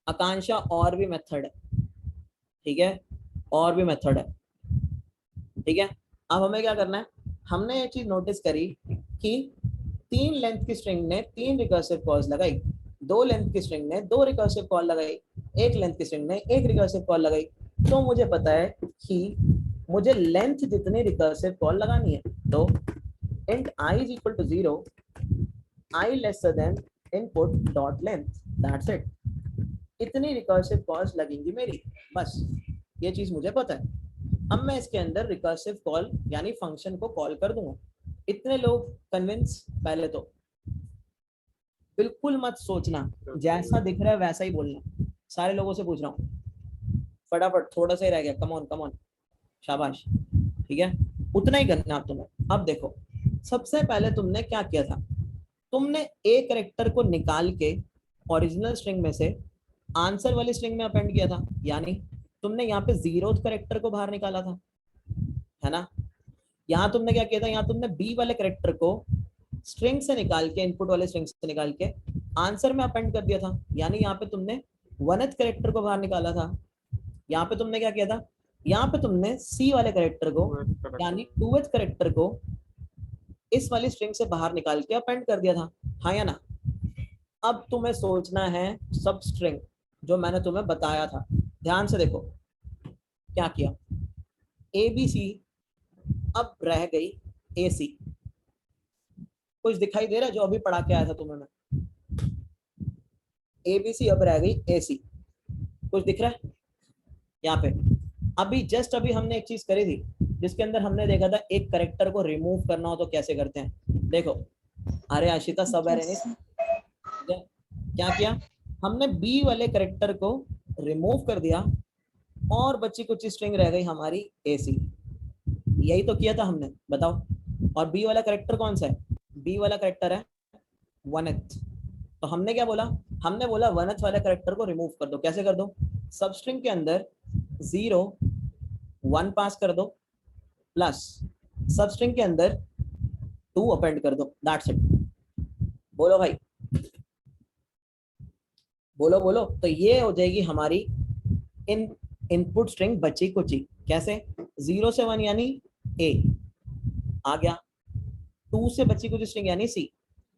आकांक्षा और भी मेथड है। ठीक है? और भी मेथड है। ठीक है? अब हमें क्या करना है? हमने ये चीज नोटिस करी कि 3 लेंथ की स्ट्रिंग ने 3 रिकर्सिव कॉल्स लगाई, 2 लेंथ की स्ट्रिंग ने 2 रिकर्सिव कॉल लगाई, 1 लेंथ की स्ट्रिंग ने 1 रिकर्सिव कॉल लगाई। तो मुझे पता है कि मुझे लेंथ जितनी रिकर्सिव कॉल लगानी है, तो int I is equal to 0, I lesser than input dot length, that's it। इतनी रिकर्सिव कॉल्स लगेंगी मेरी, बस ये चीज मुझे पता है। अब मैं इसके अंदर रिकर्सिव कॉल यानी फंक्शन को कॉल कर दूंगा। इतने लोग कन्विंस? पहले तो बिल्कुल मत सोचना, जैसा दिख रहा है वैसा ही बोलना। सारे लोगों से पूछ रहा हूँ, फटाफट, थोड़ा सा ही रह गया, कम ऑन कम ऑन, शाबाश। ठीक है? उतना ही करना आप तुम्हें। अब देखो, सबसे पहले तुमने क्या किया था? तुमने एक कैरेक्टर को निकाल के ओरिजिनल स्ट्रिंग में से आंसर वाली स्ट्रिंग में अपेंड किया था, यानी तुमने यहाँ पे 0th कैरेक्टर को बाहर निकाला था, है ना? यहाँ तुमने क्या किया था? यहाँ तुमने बी वाले कैरेक्टर को स्ट्रिंग से निकाल के, इनपुट वाले स्ट्रिंग से निकाल के आंसर में अपेंड कर दिया था, यानी यहाँ पे तुमने 1th कैरेक्टर को बाहर निकाला था। यहाँ पे तुमने क्या किया था? यहाँ पे तुमने सी वाले कैरेक्टर को यानी 2th कैरेक्टर को इस वाली स्ट्रिंग से बाहर निकाल के अपेंड कर दिया था। हाँ या ना? अब तुम्हें सोचना है सब स्ट्रिंग जो मैंने तुम्हें बताया था। ध्यान से देखो क्या किया। ABC अब रह गई AC। कुछ दिखाई दे रहा है जो अभी पढ़ा के आया था तुम्हें मैं? ABC अब रह गई AC। कुछ दिख रहा है यहाँ पे? अभी जस्ट अभी हमने एक चीज करी थी जिसके अंदर हमने देखा था एक कैरेक्टर को रिमूव करना हो तो कैसे करते हैं। देखो, अरे आशिता सब है रे, क्या किया हमने? बी वाले कैरेक्टर को रिमूव कर दिया और बची कुछ स्ट्रिंग रह गई हमारी AC। यही तो किया था हमने, बताओ। और बी वाला कैरेक्टर कौन सा है? बी वाला कैरेक्टर है 1th। तो हमने क्या बोला? हमने बोला 1th वाले कैरेक्टर को रिमूव कर दो। कैसे कर दो? सब स्ट्रिंग के अंदर 0 1 पास कर दो, प्लस सब स्ट्रिंग के अंदर 2 अपेंड कर दो। That's it. बोलो भाई, बोलो बोलो। तो ये हो जाएगी हमारी इनपुट स्ट्रिंग बची कुची। कैसे? 0 से 1 यानी A आ गया, 2 से बची कुछ स्ट्रिंग यानी C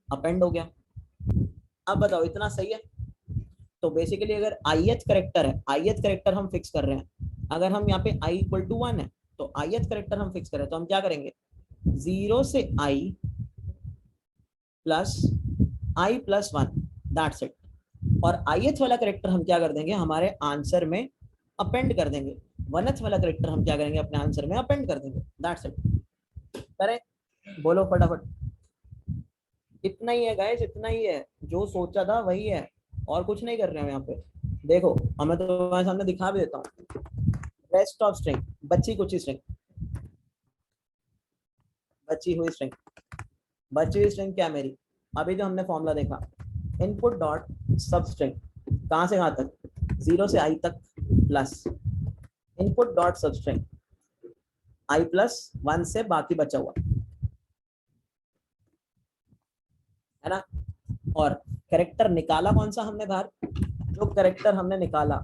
अपेंड हो गया। अब बताओ इतना सही है? तो बेसिकली अगर ith कैरेक्टर है, ith कैरेक्टर हम फिक्स कर रहे हैं। अगर हम यहाँ पे I इक्वल टू 1 है तो ith कैरेक्टर हम फिक्स कर रहे हैं, तो हम क्या करेंगे? 0 से I plus I plus 1, that's it. और ith वाला कैरेक्टर हम क्या कर देंगे? हमारे आंसर में अपेंड कर देंगे। 1th वाला करेक्टर हम क्या करेंगे अपने आंसर में अपेंड कर देंगे, दैट्स इट। करें, बोलो फटाफट। इतना ही है गाइस, इतना ही है, जो सोचा था वही है, और कुछ नहीं कर रहे हैं यहाँ पे। देखो अब मैं तुम्हारे सामने दिखा भी देता हूँ। रेस्ट ऑफ स्ट्रिंग, बची कुछ स्ट्रिंग, बची हुई स्ट्रिंग, बची हुई स्ट्रिंग क्या मेरी, अभी जो हमने फॉर्मूला देखा, इनपुट डॉट सब स्ट्रिंग, कहाँ से कहाँ तक, 0 से i तक प्लस इनपुट डॉट सब स्ट्रिंग i प्लस 1 से बाकी बचा हुआ, है ना। और कैरेक्टर निकाला कौन सा हमने बाहर, जो कैरेक्टर हमने निकाला,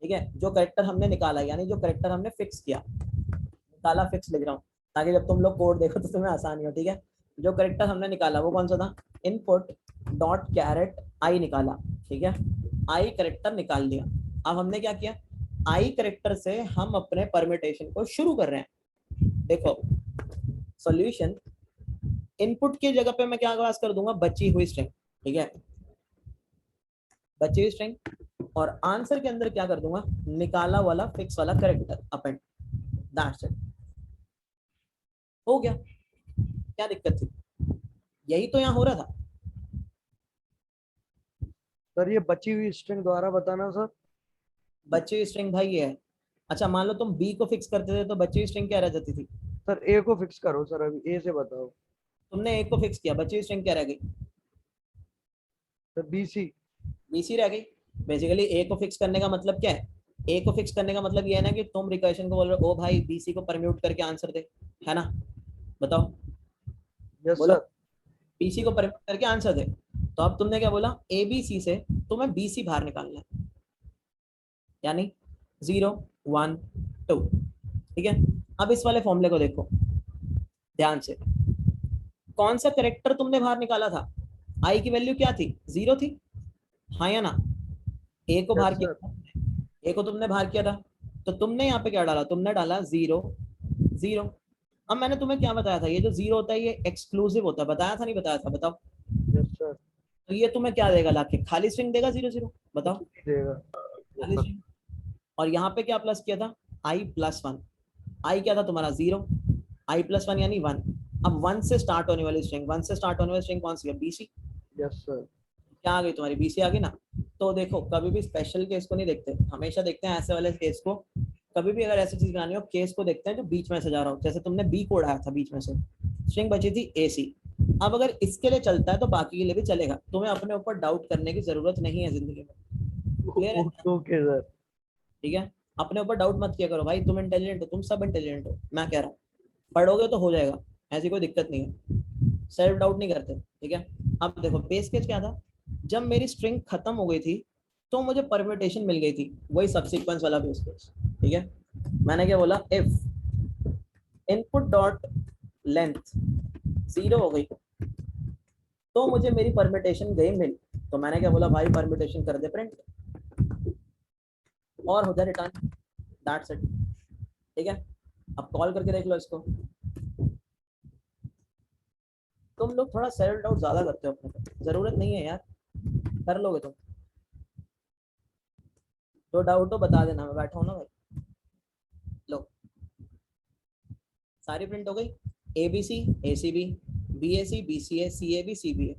ठीक है, जो कैरेक्टर हमने निकाला यानी जो कैरेक्टर हमने फिक्स किया, निकाला फिक्स लिख रहा हूँ ताकि जब तुम लोग कोड देखो तो तुम्हें आसानी हो, ठीक है। जो कैरेक्टर हमने निकाला वो कौन सा था, इनपुट डॉट कैरेट आई निकाला, ठीक है, आई कैरेक्टर निकाल लिया। अब हमने क्या किया, आई कैरेक्टर से हम अपने परम्यूटेशन को शुरू कर रहे हैं। देखो सॉल्यूशन, इनपुट की जगह पे मैं क्या पास कर दूंगा, बची हुई स्ट्रिंग, ठीक है, बची हुई स्ट्रिंग, और आंसर के अंदर क्या कर दूंगा, निकाला वाला फिक्स वाला कैरेक्टर अपेंड, दैट्स इट, हो गया। क्या दिक्कत थी, यही तो यहाँ हो रहा था। सर ये बची हुई स्ट्रिंग द्वारा बताना सर। बची हुई स्ट्रिंग भाई ये है। अच्छा मान लो तुम बी को फिक्स करते थे तो बची हुई स्ट्रिंग क्या रह जाती थी, सर ए को फिक्स करो सर, अभी ए से बताओ। तुमने ए को फिक्स किया, बची हुई स्ट्रिंग क्या रह गई, सर बी सी। बीसी रह गई। बेसिकली ए को फिक्स करने का मतलब क्या है, ए को फिक्स करने का मतलब ये है ना कि तुम रिकर्शन को बोल रहे हो, ओ भाई बीसी को परम्यूट करके आंसर दे, है ना, बताओ, यस बोलो, सर। बीसी को परम्यूट करके आंसर दे। तो अब तुमने क्या बोला, ए बी सी से तुम्हें बीसी बाहर निकालना है, यानी 0 1 2, ठीक है। अब इस वाले फॉर्मूले को देखो ध्यान से, कौन सा करेक्टर तुमने बाहर निकाला था, आई की वैल्यू क्या थी, 0 थी, हाँ या ना, ए को बाहर किया था, ए को तुमने बाहर किया था, तो तुमने यहाँ पे क्या डाला, तुमने डाला 0 0। अब मैंने तुम्हें क्या बताया था, ये जो 0 होता है ये एक्सक्लूसिव होता है, बताया था नहीं बताया था, बताओ। Yes sir. तो ये तुम्हें क्या देगा लाके, खाली स्ट्रिंग देगा 0 0, बताओ, देगा। खाली स्ट्रिंग। और यहाँ पे क्या प्लस किया था, आई प्लस 1, आई क्या था तुम्हारा 0, आई प्लस 1 यानी 1। अब 1 से स्टार्ट होने वाली स्ट्रिंग, 1 से स्टार्ट होने वाली स्ट्रिंग कौन सी है, बीसी। Yes sir. क्या आ गई तुम्हारी, बीसी आ गई ना। तो देखो कभी भी स्पेशल केस को नहीं देखते, हमेशा देखते हैं ऐसे वाले केस को। कभी भी अगर ऐसी चीज बनानी हो, केस को देखते हैं जो बीच में से जा रहा हो, जैसे तुमने बी कोड आया था बीच में से, स्ट्रिंग बची थी एसी। अब अगर इसके लिए चलता है तो बाकी के लिए भी चलेगा, तुम्हें अपने ऊपर डाउट करने की जरूरत नहीं है जिंदगी में, क्लियर है, ओके सर। ठीक है। अपने ऊपर डाउट मत किया करो भाई, तुम इंटेलिजेंट हो, तुम सब इंटेलिजेंट हो, मैं कह रहा हूँ पढ़ोगे तो हो जाएगा, ऐसी कोई दिक्कत नहीं है, सेल्फ डाउट नहीं करते, ठीक है। अब देखो बेस केस क्या था, जब मेरी स्ट्रिंग खत्म हो गई थी तो मुझे परम्यूटेशन मिल गई थी, वही सबसीक्वेंस वाला बेस केस, ठीक है। मैंने क्या बोला, इफ इनपुट डॉट लेंथ 0 हो गई तो मुझे मेरी परम्यूटेशन गई मिल, तो मैंने क्या बोला भाई परम्यूटेशन कर दे प्रिंट और हो जाए रिटर्न, दैट्स इट, ठीक है। अब कॉल करके देख लो इसको। तुम लोग थोड़ा सेल्फ डाउट ज्यादा करते हो अपने को, जरूरत नहीं है यार, कर लोगे तुम, जो डाउट हो बता देना, मैं बैठा हूं ना भाई। लो सारी प्रिंट हो गई, ABC ACB BAC BCA CAB CBA,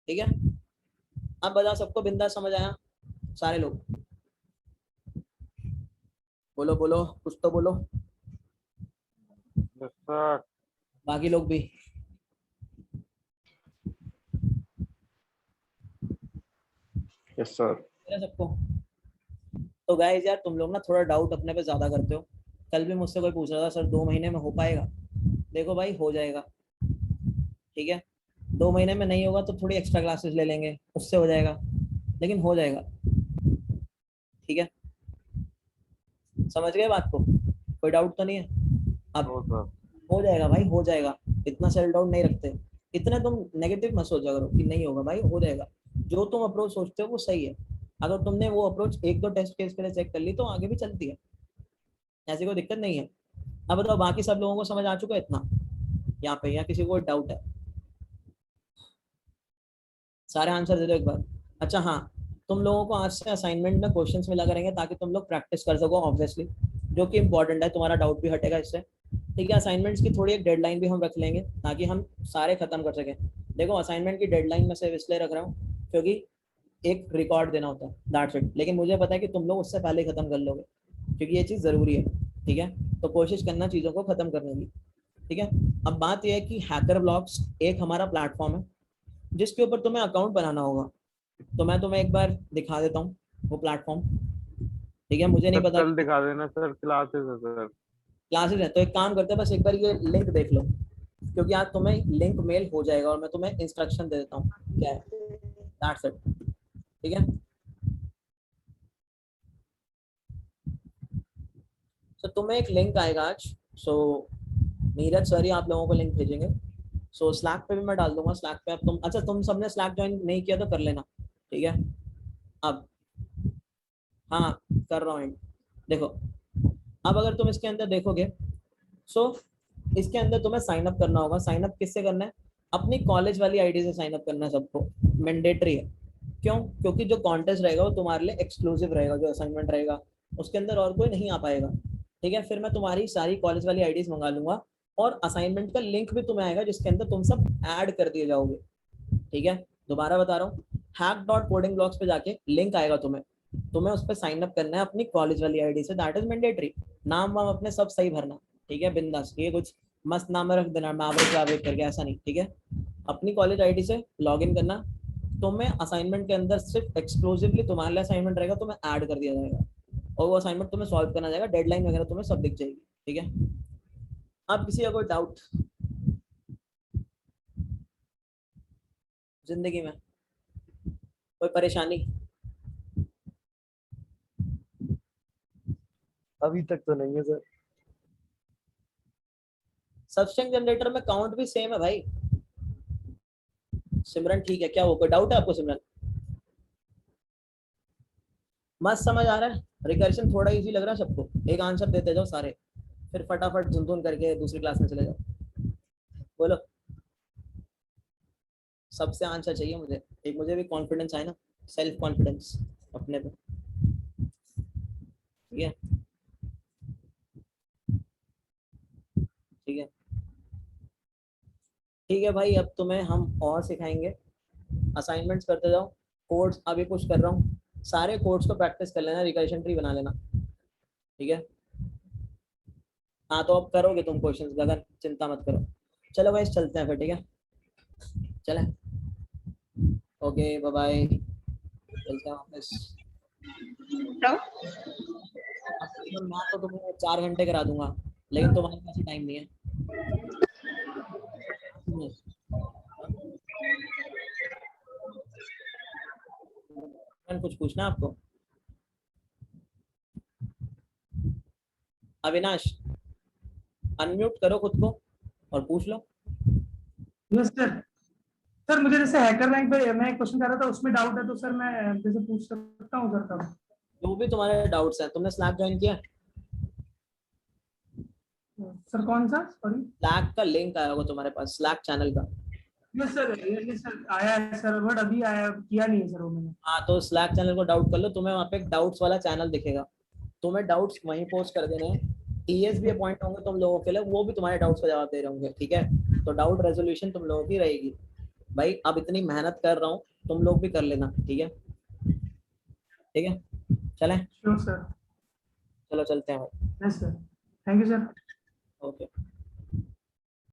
ठीक है। अब बताओ सबको बिंदास समझ आया, सारे लोग बोलो बोलो, कुछ तो बोलो, यस सर। बाकी लोग भी। Yes sir. सबको तो गाइस यार तुम लोग ना थोड़ा डाउट अपने पे ज्यादा करते हो। कल भी मुझसे कोई पूछ रहा था सर 2 महीने में हो पाएगा, देखो भाई हो जाएगा, ठीक है। 2 महीने में नहीं होगा तो थोड़ी एक्स्ट्रा क्लासेस ले लेंगे, उससे हो जाएगा, लेकिन हो जाएगा, ठीक है। समझ गए बात को, कोई डाउट तो नहीं है। अब हो जाएगा भाई, हो जाएगा, इतना सेल्फ डाउट नहीं रखते, इतना तुम नेगेटिव मत सोचा करो कि नहीं होगा, भाई हो जाएगा। जो तुम अप्रोच सोचते हो वो सही है, अगर तुमने वो अप्रोच 1-2 टेस्ट केस के लिए चेक कर ली तो आगे भी चलती है, ऐसी कोई दिक्कत नहीं है। अब बताओ बाकी सब लोगों को समझ आ चुका है इतना यहाँ पे, या किसी को डाउट है, सारे आंसर दे दो एक बार। अच्छा हाँ, तुम लोगों को आज से असाइनमेंट में क्वेश्चंस मिला करेंगे ताकि तुम लोग प्रैक्टिस कर सको ऑब्वियसली, जो कि इंपॉर्टेंट है, तुम्हारा डाउट भी हटेगा इससे। ठीक है, असाइनमेंट्स की थोड़ी एक डेडलाइन भी हम रख लेंगे ताकि हम सारे खत्म कर सकें। देखो असाइनमेंट की डेडलाइन में से इसलिए रख रहा हूँ क्योंकि एक रिकॉर्ड देना होता है, दैट्स इट। लेकिन मुझे पता है कि तुम लोग उससे पहले खत्म कर लोगे क्योंकि ये चीज़ ज़रूरी है। ठीक है, तो कोशिश करना चीज़ों को ख़त्म करने की। ठीक है, अब बात यह है कि हैकर ब्लॉक्स एक हमारा प्लेटफॉर्म है जिसके ऊपर तुम्हें अकाउंट बनाना होगा। तो मैं तुम्हें एक बार दिखा देता हूँ वो प्लेटफॉर्म। ठीक है, मुझे नहीं सर पता कल दिखा देना सर, क्लासेस है सर। क्लासेस है तो एक काम करते हैं, बस एक बार ये लिंक देख लो क्योंकि आज तुम्हें लिंक मेल हो जाएगा और मैं तुम्हें इंस्ट्रक्शन दे देता हूँ क्या है, दैट्स इट। ठीक है, तो तुम्हें एक लिंक आएगा आज। सो नीरज सर ही आप लोगों को लिंक भेजेंगे। सो स्लैक पे भी मैं डाल दूंगा, स्लैक पे अब तुम, अच्छा तुम सबने स्लैक ज्वाइन नहीं किया तो कर लेना। ठीक है, अब हाँ कर रहा हूँ। देखो अब अगर तुम इसके अंदर देखोगे, सो इसके अंदर तुम्हें साइन अप करना होगा। साइन अप किससे करना है? अपनी कॉलेज वाली आईडी से साइन अप करना है, सबको मैंडेटरी है। क्यों? क्योंकि जो कॉन्टेस्ट रहेगा वो तुम्हारे लिए एक्सक्लूसिव रहेगा, जो असाइनमेंट रहेगा उसके अंदर और कोई नहीं आ पाएगा। ठीक है, फिर मैं तुम्हारी सारी कॉलेज वाली आईडीज मंगा लूंगा और असाइनमेंट का लिंक भी तुम्हें आएगा जिसके अंदर तुम सब ऐड कर दिए जाओगे। ठीक है, दोबारा बता रहा हूँ, hack.codingblocks पे जाके लिंक आएगा, तुम्हें उस पर साइन अप करना है अपनी कॉलेज वाली आईडी से, दैट इज मैंडेटरी। नाम वाम अपने सब सही भरना। ठीक है, बिंदास, ये कुछ मस्त नाम रख देना मैवरिक वैवरिक करके, ऐसा नहीं। ठीक है, अपनी कॉलेज आईडी से लॉगिन करना। तुम्हें असाइनमेंट के अंदर सिर्फ एक्सक्लूसिवली तुम्हारे लिए असाइनमेंट रहेगा, तुम्हें ऐड कर दिया जाएगा और वो असाइनमेंट तुम्हें सॉल्व करना जाएगा, डेडलाइन वगैरह तुम्हें सब दिख जाएगी। ठीक है, अब किसी का कोई डाउट जिंदगी में, कोई परेशानी? अभी तक तो नहीं है सर। सबस्ट्रिंग जनरेटर में काउंट भी सेम है भाई। सिमरन ठीक है, क्या हो, कोई डाउट है आपको सिमरन? मस्त समझ आ रहा है? रिकर्शन थोड़ा इजी लग रहा है सबको? एक आंसर देते जाओ सारे, फिर फटाफट झुनझुन करके दूसरी क्लास में चले जाओ। बोलो, सबसे आंसर चाहिए मुझे, एक मुझे भी कॉन्फिडेंस आए ना, सेल्फ कॉन्फिडेंस अपने पे। ठीक है, ठीक है, ठीक है भाई, अब तुम्हें हम और सिखाएंगे। असाइनमेंट्स करते जाओ, कोड्स अभी पुश कर रहा हूँ, सारे कोड्स को प्रैक्टिस कर लेना, रिकर्शन ट्री बना लेना। ठीक है, हाँ तो अब करोगे तुम क्वेश्चंस, गगन चिंता मत करो। चलो भाई चलते हैं फिर। ठीक है, चलें, ओके बाय बाय, चलते हैं वापस। मैं तो तुम्हें 4 घंटे करा दूंगा लेकिन तुम्हारे पास टाइम नहीं है। कुछ पूछना आपको? अविनाश अनम्यूट करो खुद को और पूछ लो। Yes sir. सर मुझे जैसे हैकर रैंक पे मैं एक क्वेश्चन कर रहा था, उसमें डाउट है तो सर मैं जैसे पूछ सकता हूँ सर तब? जो भी तुम्हारे डाउट्स हैं, तुमने स्लैक ज्वाइन किया? सर कौन सा? सॉरी, स्लैक का लिंक आया होगा तुम्हारे पास, स्लैक चैनल का। यस सर आया है सर, बट अभी आया किया नहीं है सर वो मैंने। हाँ तो स्लैक चैनल को डाउट कर लो, तुम्हें वहाँ पे एक डाउट्स वाला चैनल दिखेगा, तुम्हें डाउट्स वहीं पोस्ट कर देने हैं। टीएस भी अपॉइंट होंगे तुम लोगों के लिए, वो भी तुम्हारे डाउट्स का जवाब दे रहे होंगे। ठीक है, तो डाउट रेजोल्यूशन तुम लोगों की रहेगी भाई। अब इतनी मेहनत कर रहा हूँ, तुम लोग भी कर लेना। ठीक है, ठीक है, चलें? Sure sir. चलो चलते हैं भाई। Yes sir, thank you sir. Okay.